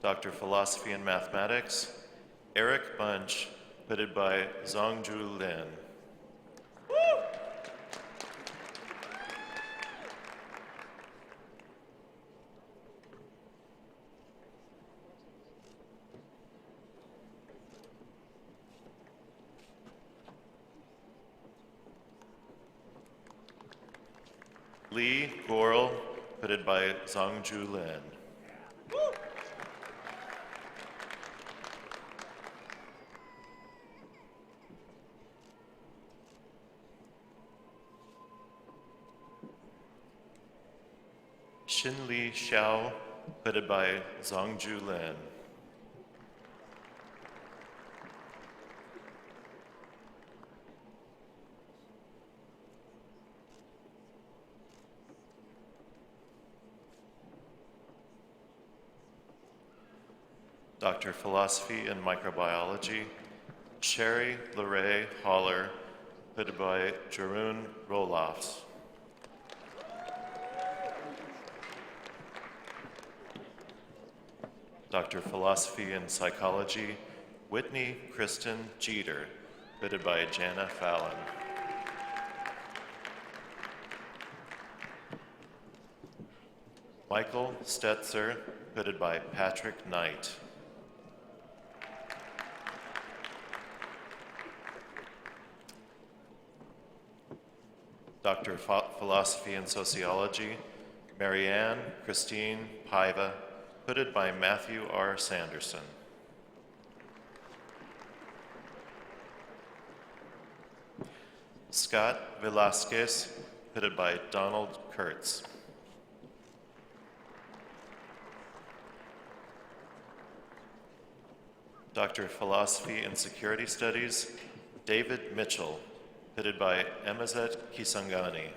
Doctor of Philosophy and Mathematics, Eric Bunch, hooded by Zhongju Lin. Lee Gorel, hooded by Zhongju Lin. Xinli Xiao, hooded by Zhongju Lin. Doctor of Philosophy and Microbiology, Sherry LeRae Holler, hooded by Jeroen Rolofs. Doctor of Philosophy and Psychology, Whitney Kristen Jeter, hooded by Jana Fallon. Michael Stetzer, hooded by Patrick Knight. Doctor of Philosophy and Sociology, Marianne Christine Paiva, hooded by Matthew R. Sanderson. Scott Velasquez, hooded by Donald Kurtz. Doctor of Philosophy and Security Studies, David Mitchell, hooded by Emazet Kisangani.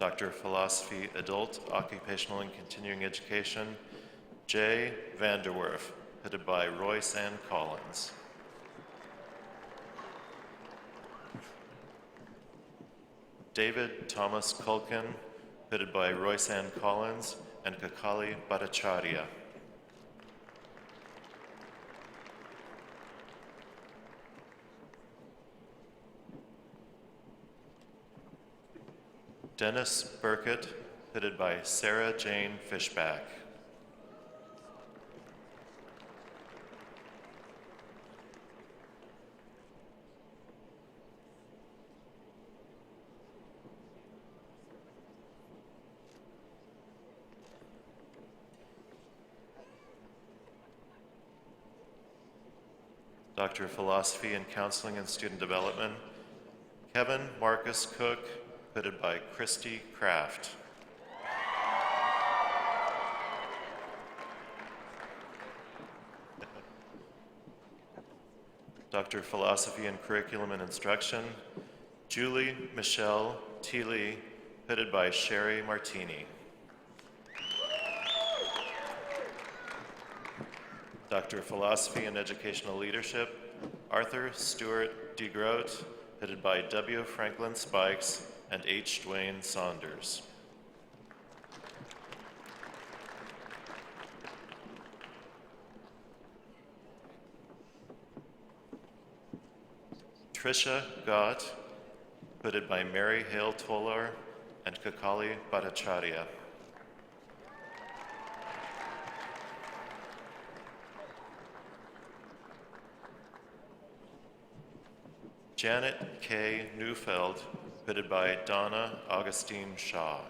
Doctor of Philosophy, Adult, Occupational and Continuing Education, Jay Vanderwerf, headed by Royce Ann Collins. David Thomas Culkin, headed by Royce Ann Collins and Kakali Bhattacharya. Dennis Burkett, headed by Sarah Jane Fishback. Doctor of Philosophy in Counseling and Student Development, Kevin Marcus Cook, hooded by Christy Kraft. Doctor of Philosophy in Curriculum and Instruction, Julie Michelle Teeley, hooded by Sherry Martini. Doctor of Philosophy and Educational Leadership, Arthur Stewart DeGroat, headed by W. Franklin Spikes and H. Dwayne Saunders. Tricia Gott, hooded by Mary Hale Tolar and Kakali Bhattacharya. Janet K. Neufeld, hooded by Donna Augustine Shaw.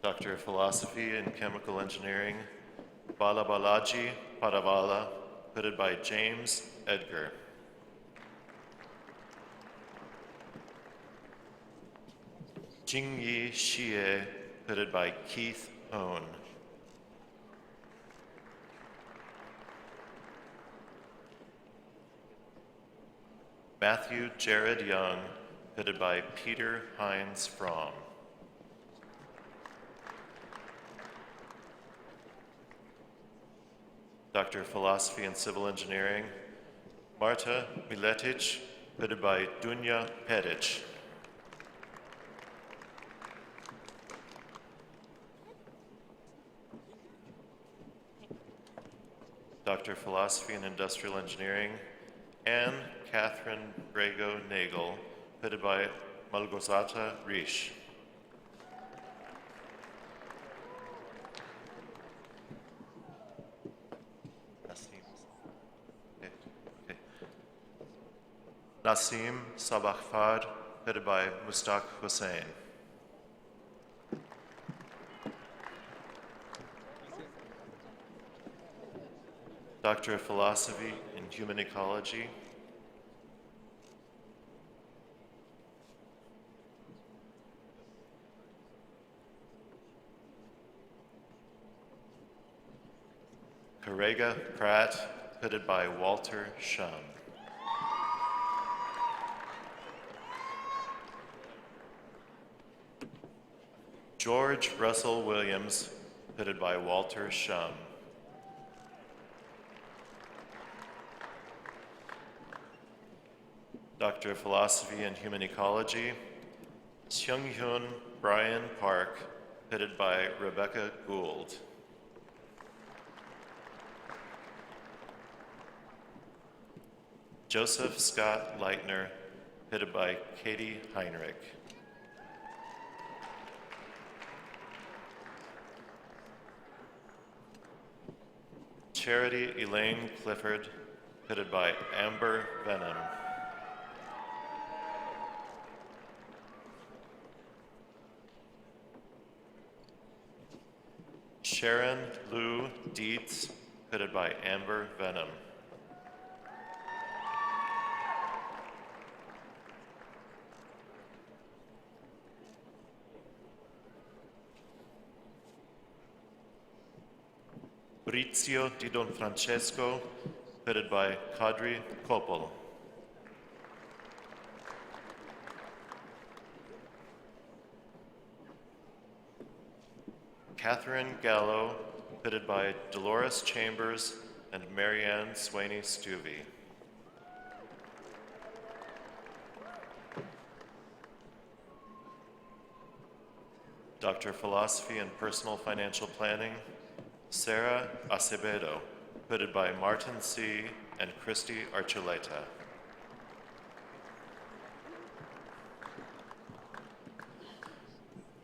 Doctor of Philosophy in Chemical Engineering, Balabalaji Padavala, hooded by James Edgar. Jingyi Xie, hooded by Keith Owen. Matthew Jared Young, headed by Peter Hines Fromm. Doctor of Philosophy and Civil Engineering, Marta Miletic, headed by Dunja Peric. Doctor of Philosophy and Industrial Engineering, Anne Catherine Brago Nagel, headed by Malgorzata Risch. Nassim Sabakhfard, headed by Mustaq Hussain. Doctor of Philosophy in Human Ecology, Karega Pratt, headed by Walter Shum. George Russell Williams, headed by Walter Shum. Doctor of Philosophy and Human Ecology, Seung-hyun Brian Park, headed by Rebecca Gould. Joseph Scott Leitner, headed by Katie Heinrich. Charity Elaine Clifford, headed by Amber Venom. Sharon Lou Dietz, headed by Amber Venom. Maurizio Di Don Francesco, headed by Kadri Kopel. Catherine Gallo, headed by Dolores Chambers and Marianne Swaney Stuvey. Doctor of Philosophy and Personal Financial Planning, Sarah Acevedo, headed by Martin C. and Christy Archuleta.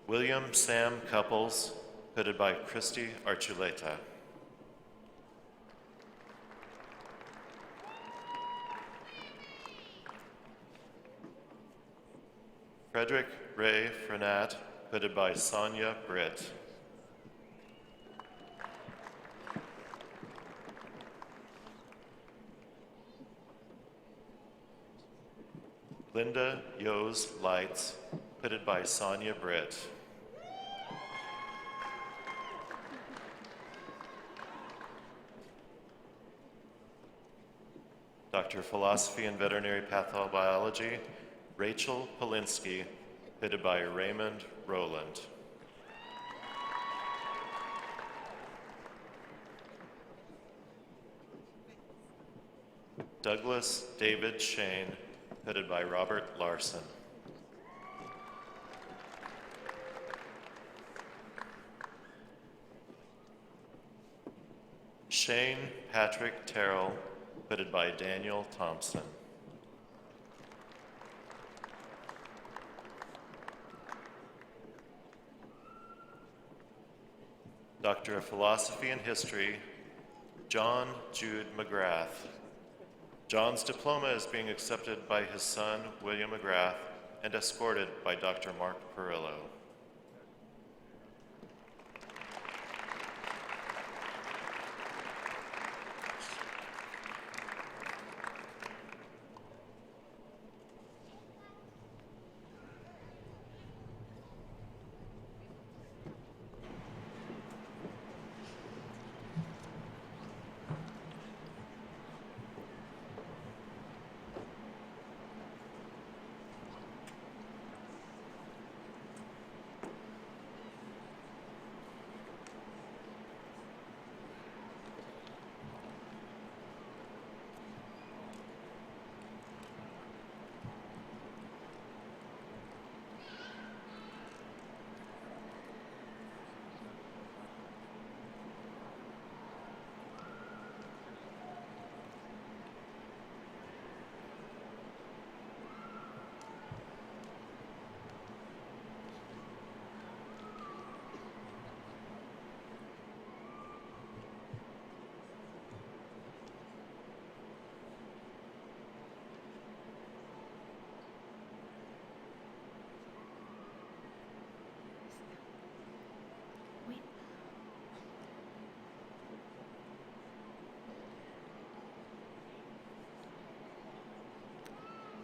William Sam Couples, headed by Christy Archuleta. Frederick Ray Frenat, headed by Sonia Britt. Linda Yos Lights, headed by Sonia Britt. Doctor of Philosophy and Veterinary Pathobiology, Rachel Polinsky, headed by Raymond Rowland. Douglas David Shane, headed by Robert Larson. Shane Patrick Terrell, headed by Daniel Thompson. Doctor of Philosophy and History, John Jude McGrath. John's diploma is being accepted by his son, William McGrath, and escorted by Dr. Mark Perillo.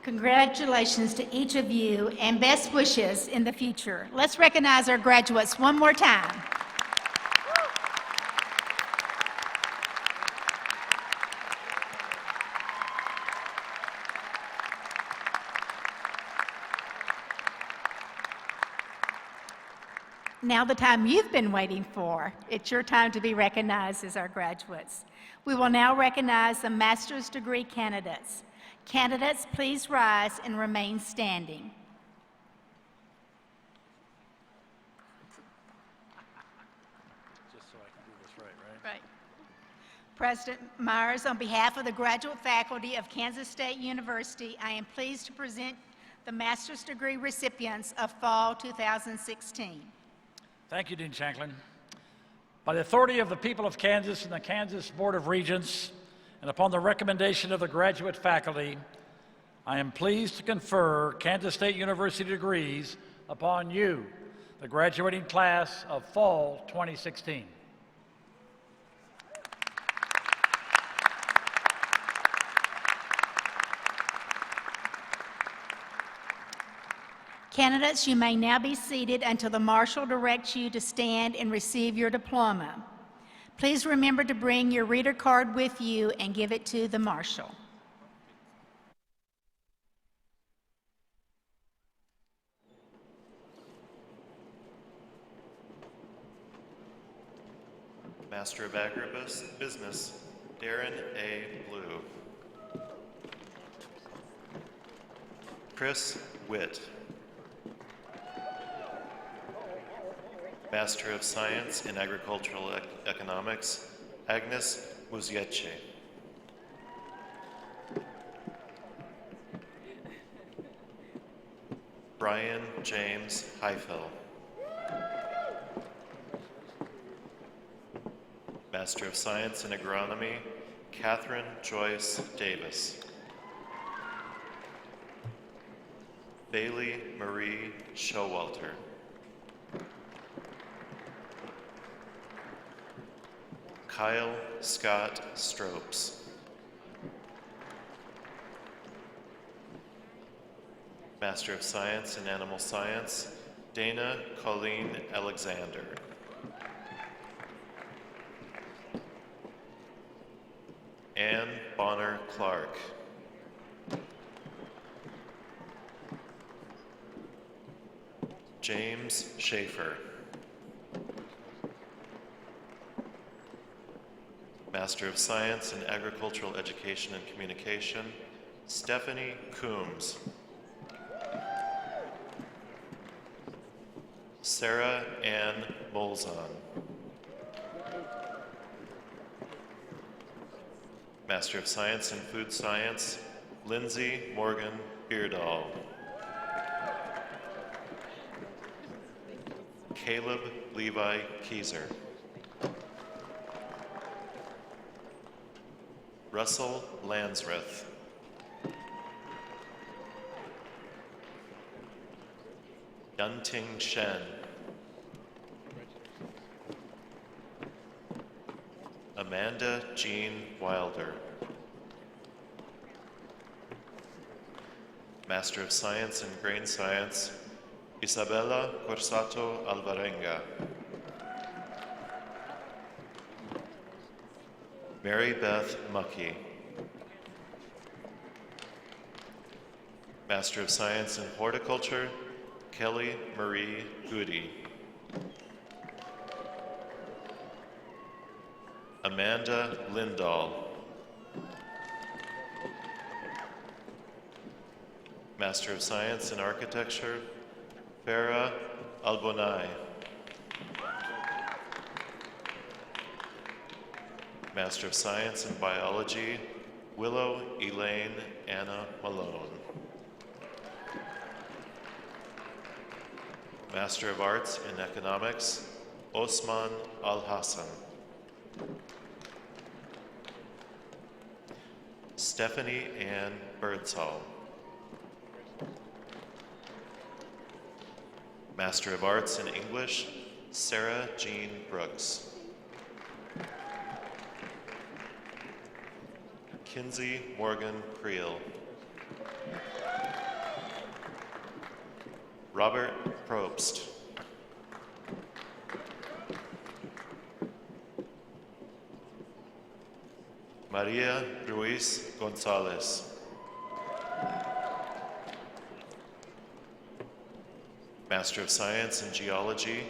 Congratulations to each of you and best wishes in the future. Let's recognize our graduates one more time. Now the time you've been waiting for. It's your time to be recognized as our graduates. We will now recognize the master's degree candidates. Candidates, please rise and remain standing. Just so I can do this right? Right. President Myers, on behalf of the graduate faculty of Kansas State University, I am pleased to present the master's degree recipients of fall 2016. Thank you, Dean Shanklin. By the authority of the people of Kansas and the Kansas Board of Regents, and upon the recommendation of the graduate faculty, I am pleased to confer Kansas State University degrees upon you, the graduating class of fall 2016. Candidates, you may now be seated until the marshal directs you to stand and receive your diploma. Please remember to bring your reader card with you and give it to the marshal. Master of Agribusiness, Darren A. Blue. Chris Witt. Master of Science in Agricultural Economics, Agnes Muzieche. Brian James Heifel. Master of Science in Agronomy, Catherine Joyce Davis. Bailey Marie Showalter. Kyle Scott Stropes. Master of Science in Animal Science, Dana Colleen Alexander. Ann Bonner Clark. James Schaefer. Master of Science in Agricultural Education and Communication, Stephanie Coombs. Sarah Ann Molzon. Master of Science in Food Science, Lindsay Morgan Beardall. Caleb Levi Keyser. Russell Lansreth. Yunting Shen. Amanda Jean Wilder. Master of Science in Grain Science, Isabella Corsato Alvarenga. Mary Beth Muckey. Master of Science in Horticulture, Kelly Marie Goody. Amanda Lindahl. Master of Science in Architecture, Farah Albonai. Master of Science in Biology, Willow Elaine Anna Malone. Master of Arts in Economics, Osman Al-Hassan. Stephanie Ann Birdsall. Master of Arts in English, Sarah Jean Brooks. Kinsey Morgan Creel. Robert Probst. Maria Ruiz Gonzalez. Master of Science in Geology,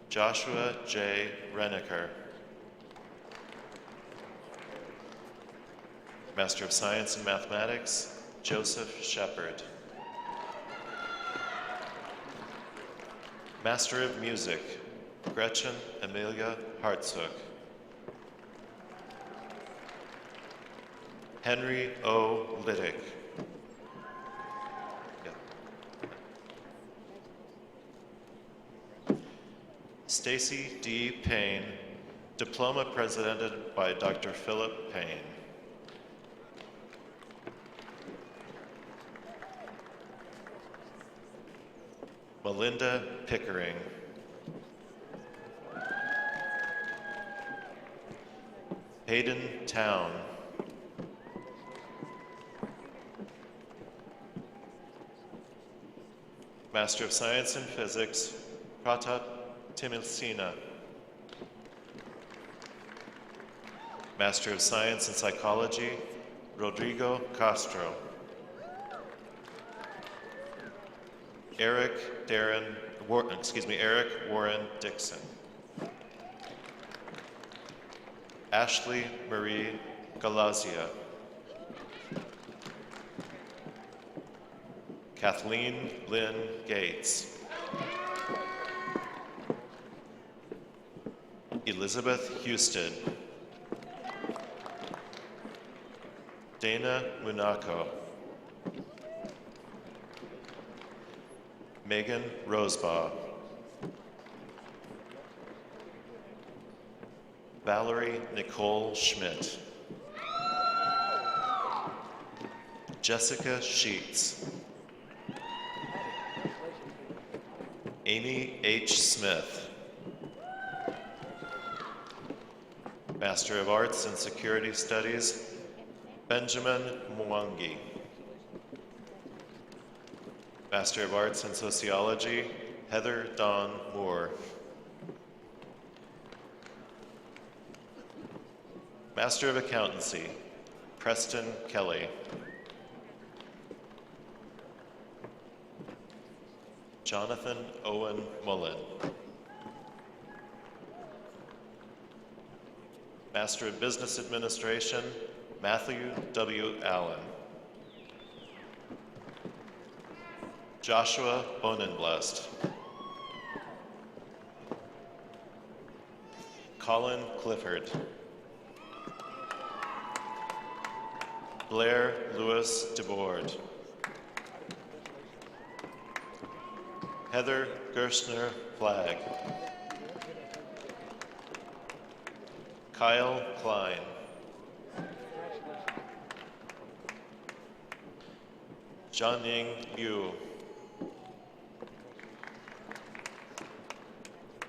Joshua J. Renneker. Master of Science in Mathematics, Joseph Shepard. Master of Music, Gretchen Amelia Hartsook. Henry O. Liddick. Stacy D. Payne, diploma presented by Dr. Philip Payne. Melinda Pickering. Hayden Town. Master of Science in Physics, Pratap Timilsina. Master of Science in Psychology, Rodrigo Castro. Eric Warren Dixon. Ashley Marie Galazia. Kathleen Lynn Gates. Elizabeth Houston. Dana Munako. Megan Rosebaugh. Valerie Nicole Schmidt. Jessica Sheets. Amy H. Smith. Master of Arts in Security Studies, Benjamin Mwangi. Master of Arts in Sociology, Heather Dawn Moore. Master of Accountancy, Preston Kelly. Jonathan Owen Mullen. Master of Business Administration, Matthew W. Allen. Joshua Bonenblest. Colin Clifford. Blair Lewis DeBoard. Heather Gerstner Flagg. Kyle Klein. Jianying Yu.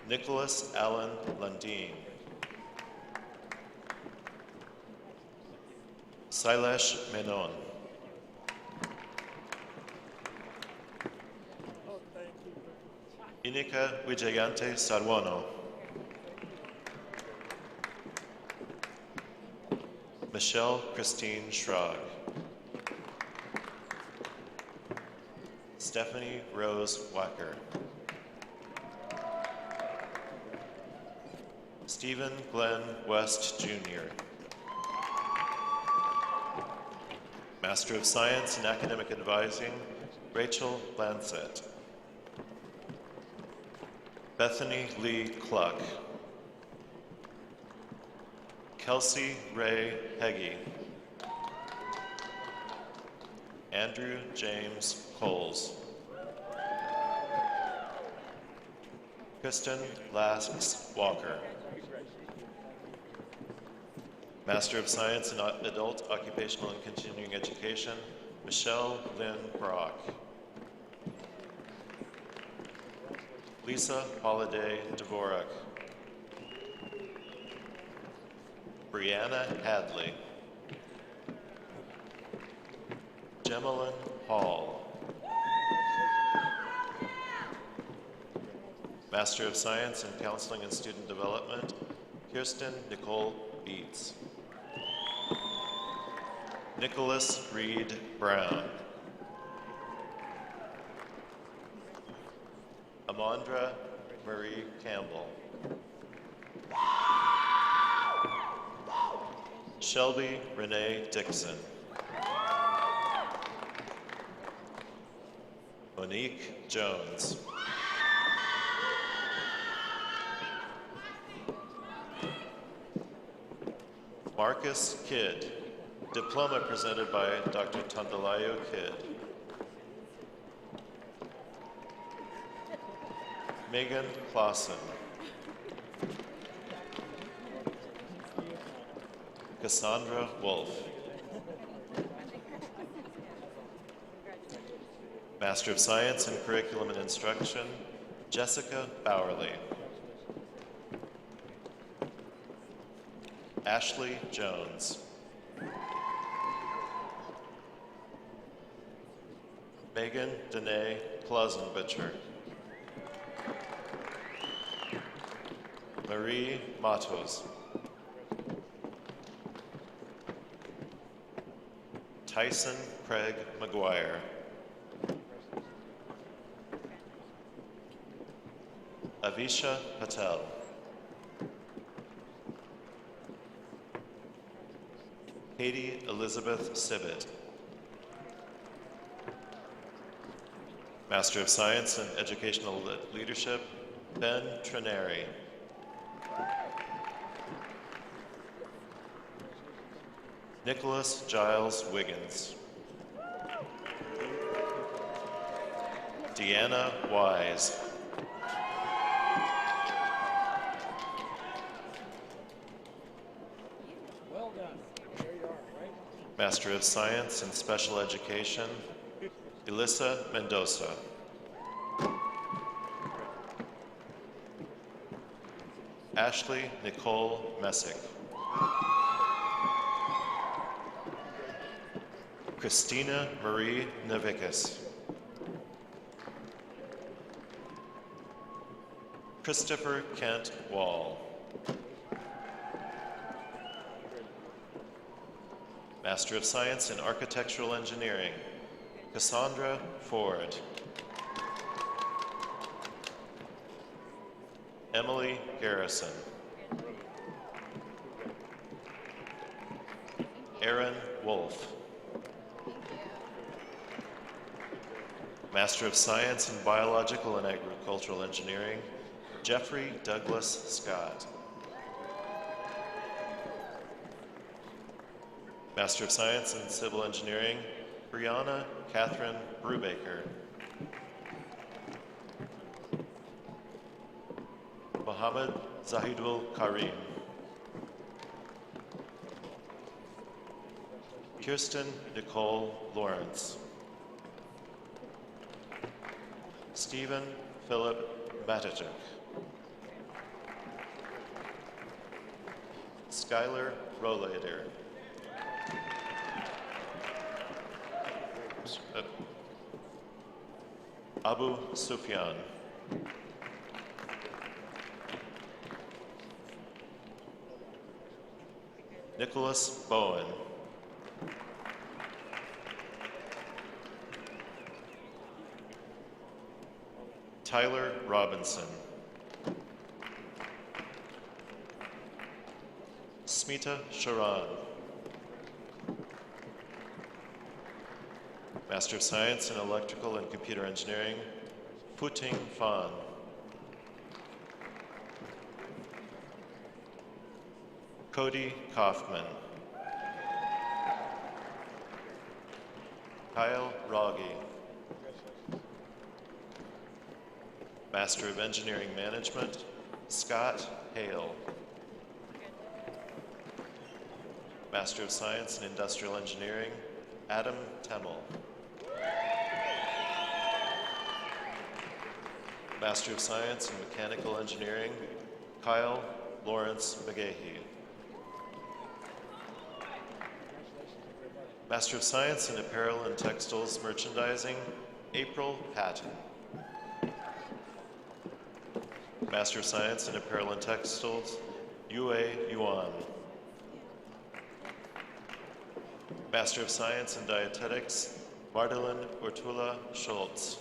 Nicholas Allen Lundeen. Sailesh Menon. Inika Wijayante Sarwano. Michelle Christine Schrag. Stephanie Rose Wacker. Stephen Glenn West Jr. Master of Science in Academic Advising, Rachel Lancet. Bethany Lee Cluck. Kelsey Ray Heggie. Andrew James Coles. Kristen Lasks Walker. Master of Science in Adult Occupational and Continuing Education, Michelle Lynn Brock. Lisa Holiday Dvorak. Brianna Hadley. Gemelin Hall. Master of Science in Counseling and Student Development, Kirsten Nicole Beats. Nicholas Reed Brown. Amandra Marie Campbell. Shelby Renee Dixon. Monique Jones. Marcus Kidd, diploma presented by Dr. Tandalayo Kidd. Megan Clausen. Cassandra Wolf. Master of Science in Curriculum and Instruction, Jessica Bowerly. Ashley Jones. Megan Danae Klausenbutcher. Marie Matos. Tyson Craig McGuire. Avisha Patel. Katie Elizabeth Sibbett. Master of Science in Educational Leadership, Ben Trineri. Nicholas Giles Wiggins. Deanna Wise. Master of Science in Special Education, Elissa Mendoza. Ashley Nicole Messick. Christina Marie Navikas. Christopher Kent Wall. Master of Science in Architectural Engineering, Cassandra Ford. Emily Garrison. Aaron Wolf. Master of Science in Biological and Agricultural Engineering, Jeffrey Douglas Scott. Master of Science in Civil Engineering, Brianna Catherine Brubaker. Mohammed Zahidul Karim. Kirsten Nicole Lawrence. Stephen Philip Matichuk. Skylar Rollader. Abu Sufyan. Nicholas Bowen. Tyler Robinson. Smita Sharan. Master of Science in Electrical and Computer Engineering, Puting Fan. Cody Kaufman. Kyle Rogge. Master of Engineering Management, Scott Hale. Master of Science in Industrial Engineering, Adam Temmel. Master of Science in Mechanical Engineering, Kyle Lawrence McGahee. Master of Science in Apparel and Textiles Merchandising, April Patton. Master of Science in Apparel and Textiles, Yue Yuan. Master of Science in Dietetics, Magdalene Ortula Schultz.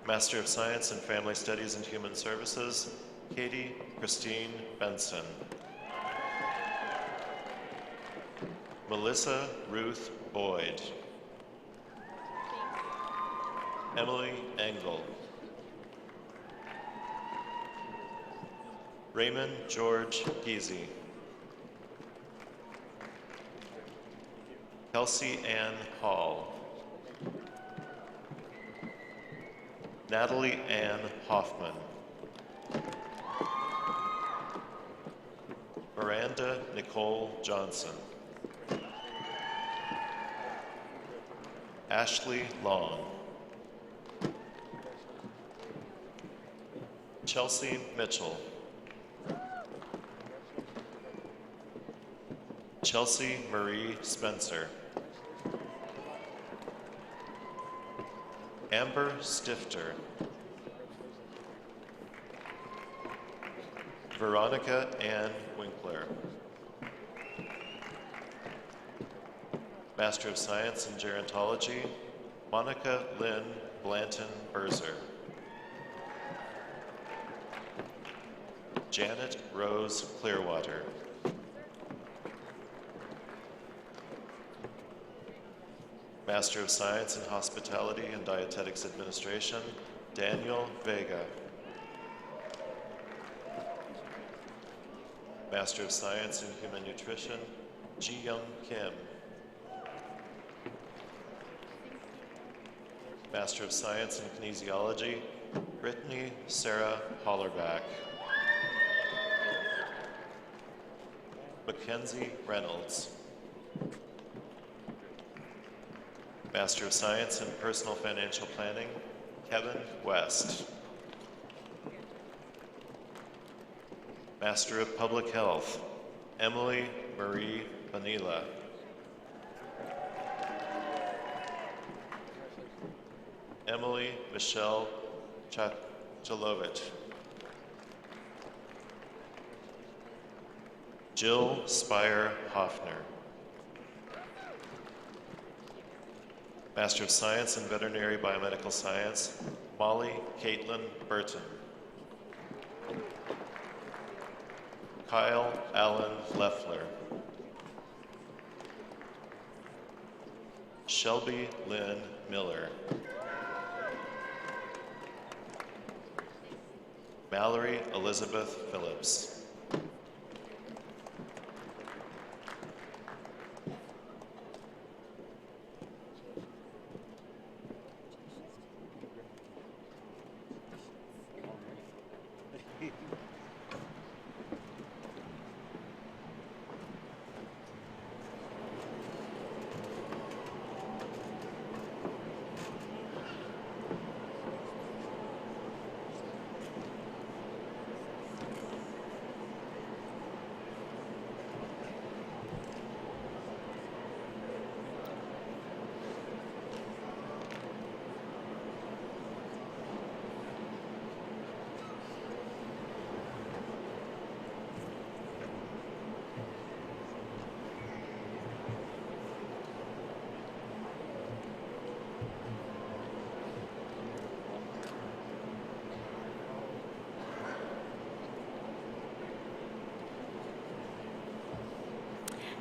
Master of Science in Family Studies and Human Services, Katie Christine Benson. Melissa Ruth Boyd. Emily Engel. Raymond George Giese. Kelsey Ann Hall. Natalie Ann Hoffman. Miranda Nicole Johnson. Ashley Long. Chelsea Mitchell. Chelsea Marie Spencer. Amber Stifter. Veronica Ann Winkler. Master of Science in Gerontology, Monica Lynn Blanton Berzer. Janet Rose Clearwater. Master of Science in Hospitality and Dietetics Administration, Daniel Vega. Master of Science in Human Nutrition, Ji Young Kim. Master of Science in Kinesiology, Brittany Sarah Hollerback. Mackenzie Reynolds. Master of Science in Personal Financial Planning, Kevin West. Master of Public Health, Emily Marie Vanilla. Emily Michelle Chalovich. Jill Spire Hoffner. Master of Science in Veterinary Biomedical Science, Molly Caitlin Burton. Kyle Allen Leffler. Shelby Lynn Miller. Mallory Elizabeth Phillips.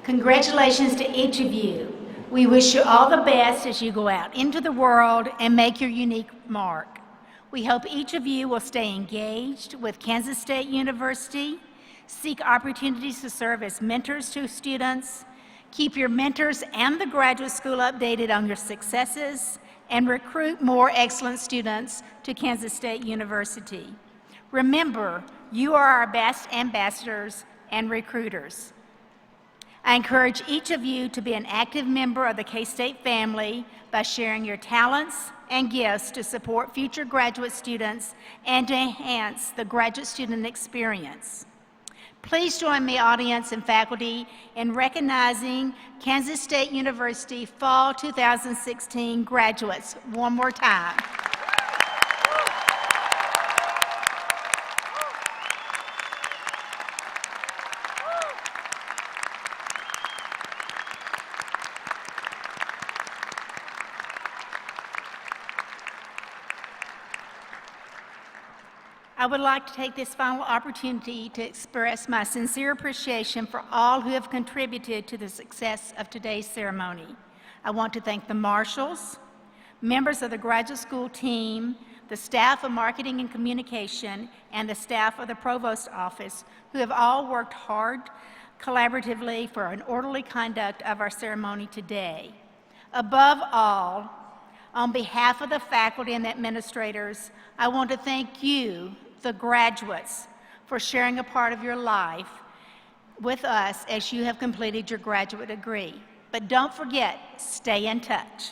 Congratulations to each of you. We wish you all the best as you go out into the world and make your unique mark. We hope each of you will stay engaged with Kansas State University, seek opportunities to serve as mentors to students, keep your mentors and the graduate school updated on your successes, and recruit more excellent students to Kansas State University. Remember, you are our best ambassadors and recruiters. I encourage each of you to be an active member of the K-State family by sharing your talents and gifts to support future graduate students and to enhance the graduate student experience. Please join me, audience and faculty, in recognizing Kansas State University Fall 2016 graduates one more time. I would like to take this final opportunity to express my sincere appreciation for all who have contributed to the success of today's ceremony. I want to thank the marshals, members of the graduate school team, the staff of marketing and communication, and the staff of the provost office, who have all worked hard collaboratively for an orderly conduct of our ceremony today. Above all, on behalf of the faculty and the administrators, I want to thank you, the graduates, for sharing a part of your life with us as you have completed your graduate degree. But don't forget, stay in touch.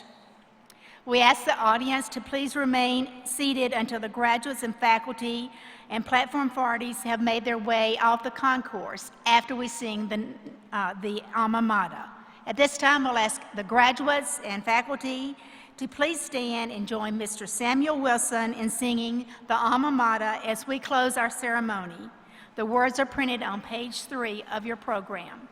We ask the audience to please remain seated until the graduates and faculty and platform parties have made their way off the concourse after we sing the alma mater. At this time, we'll ask the graduates and faculty to please stand and join Mr. Samuel Wilson in singing the alma mater as we close our ceremony. The words are printed on page 3 of your program.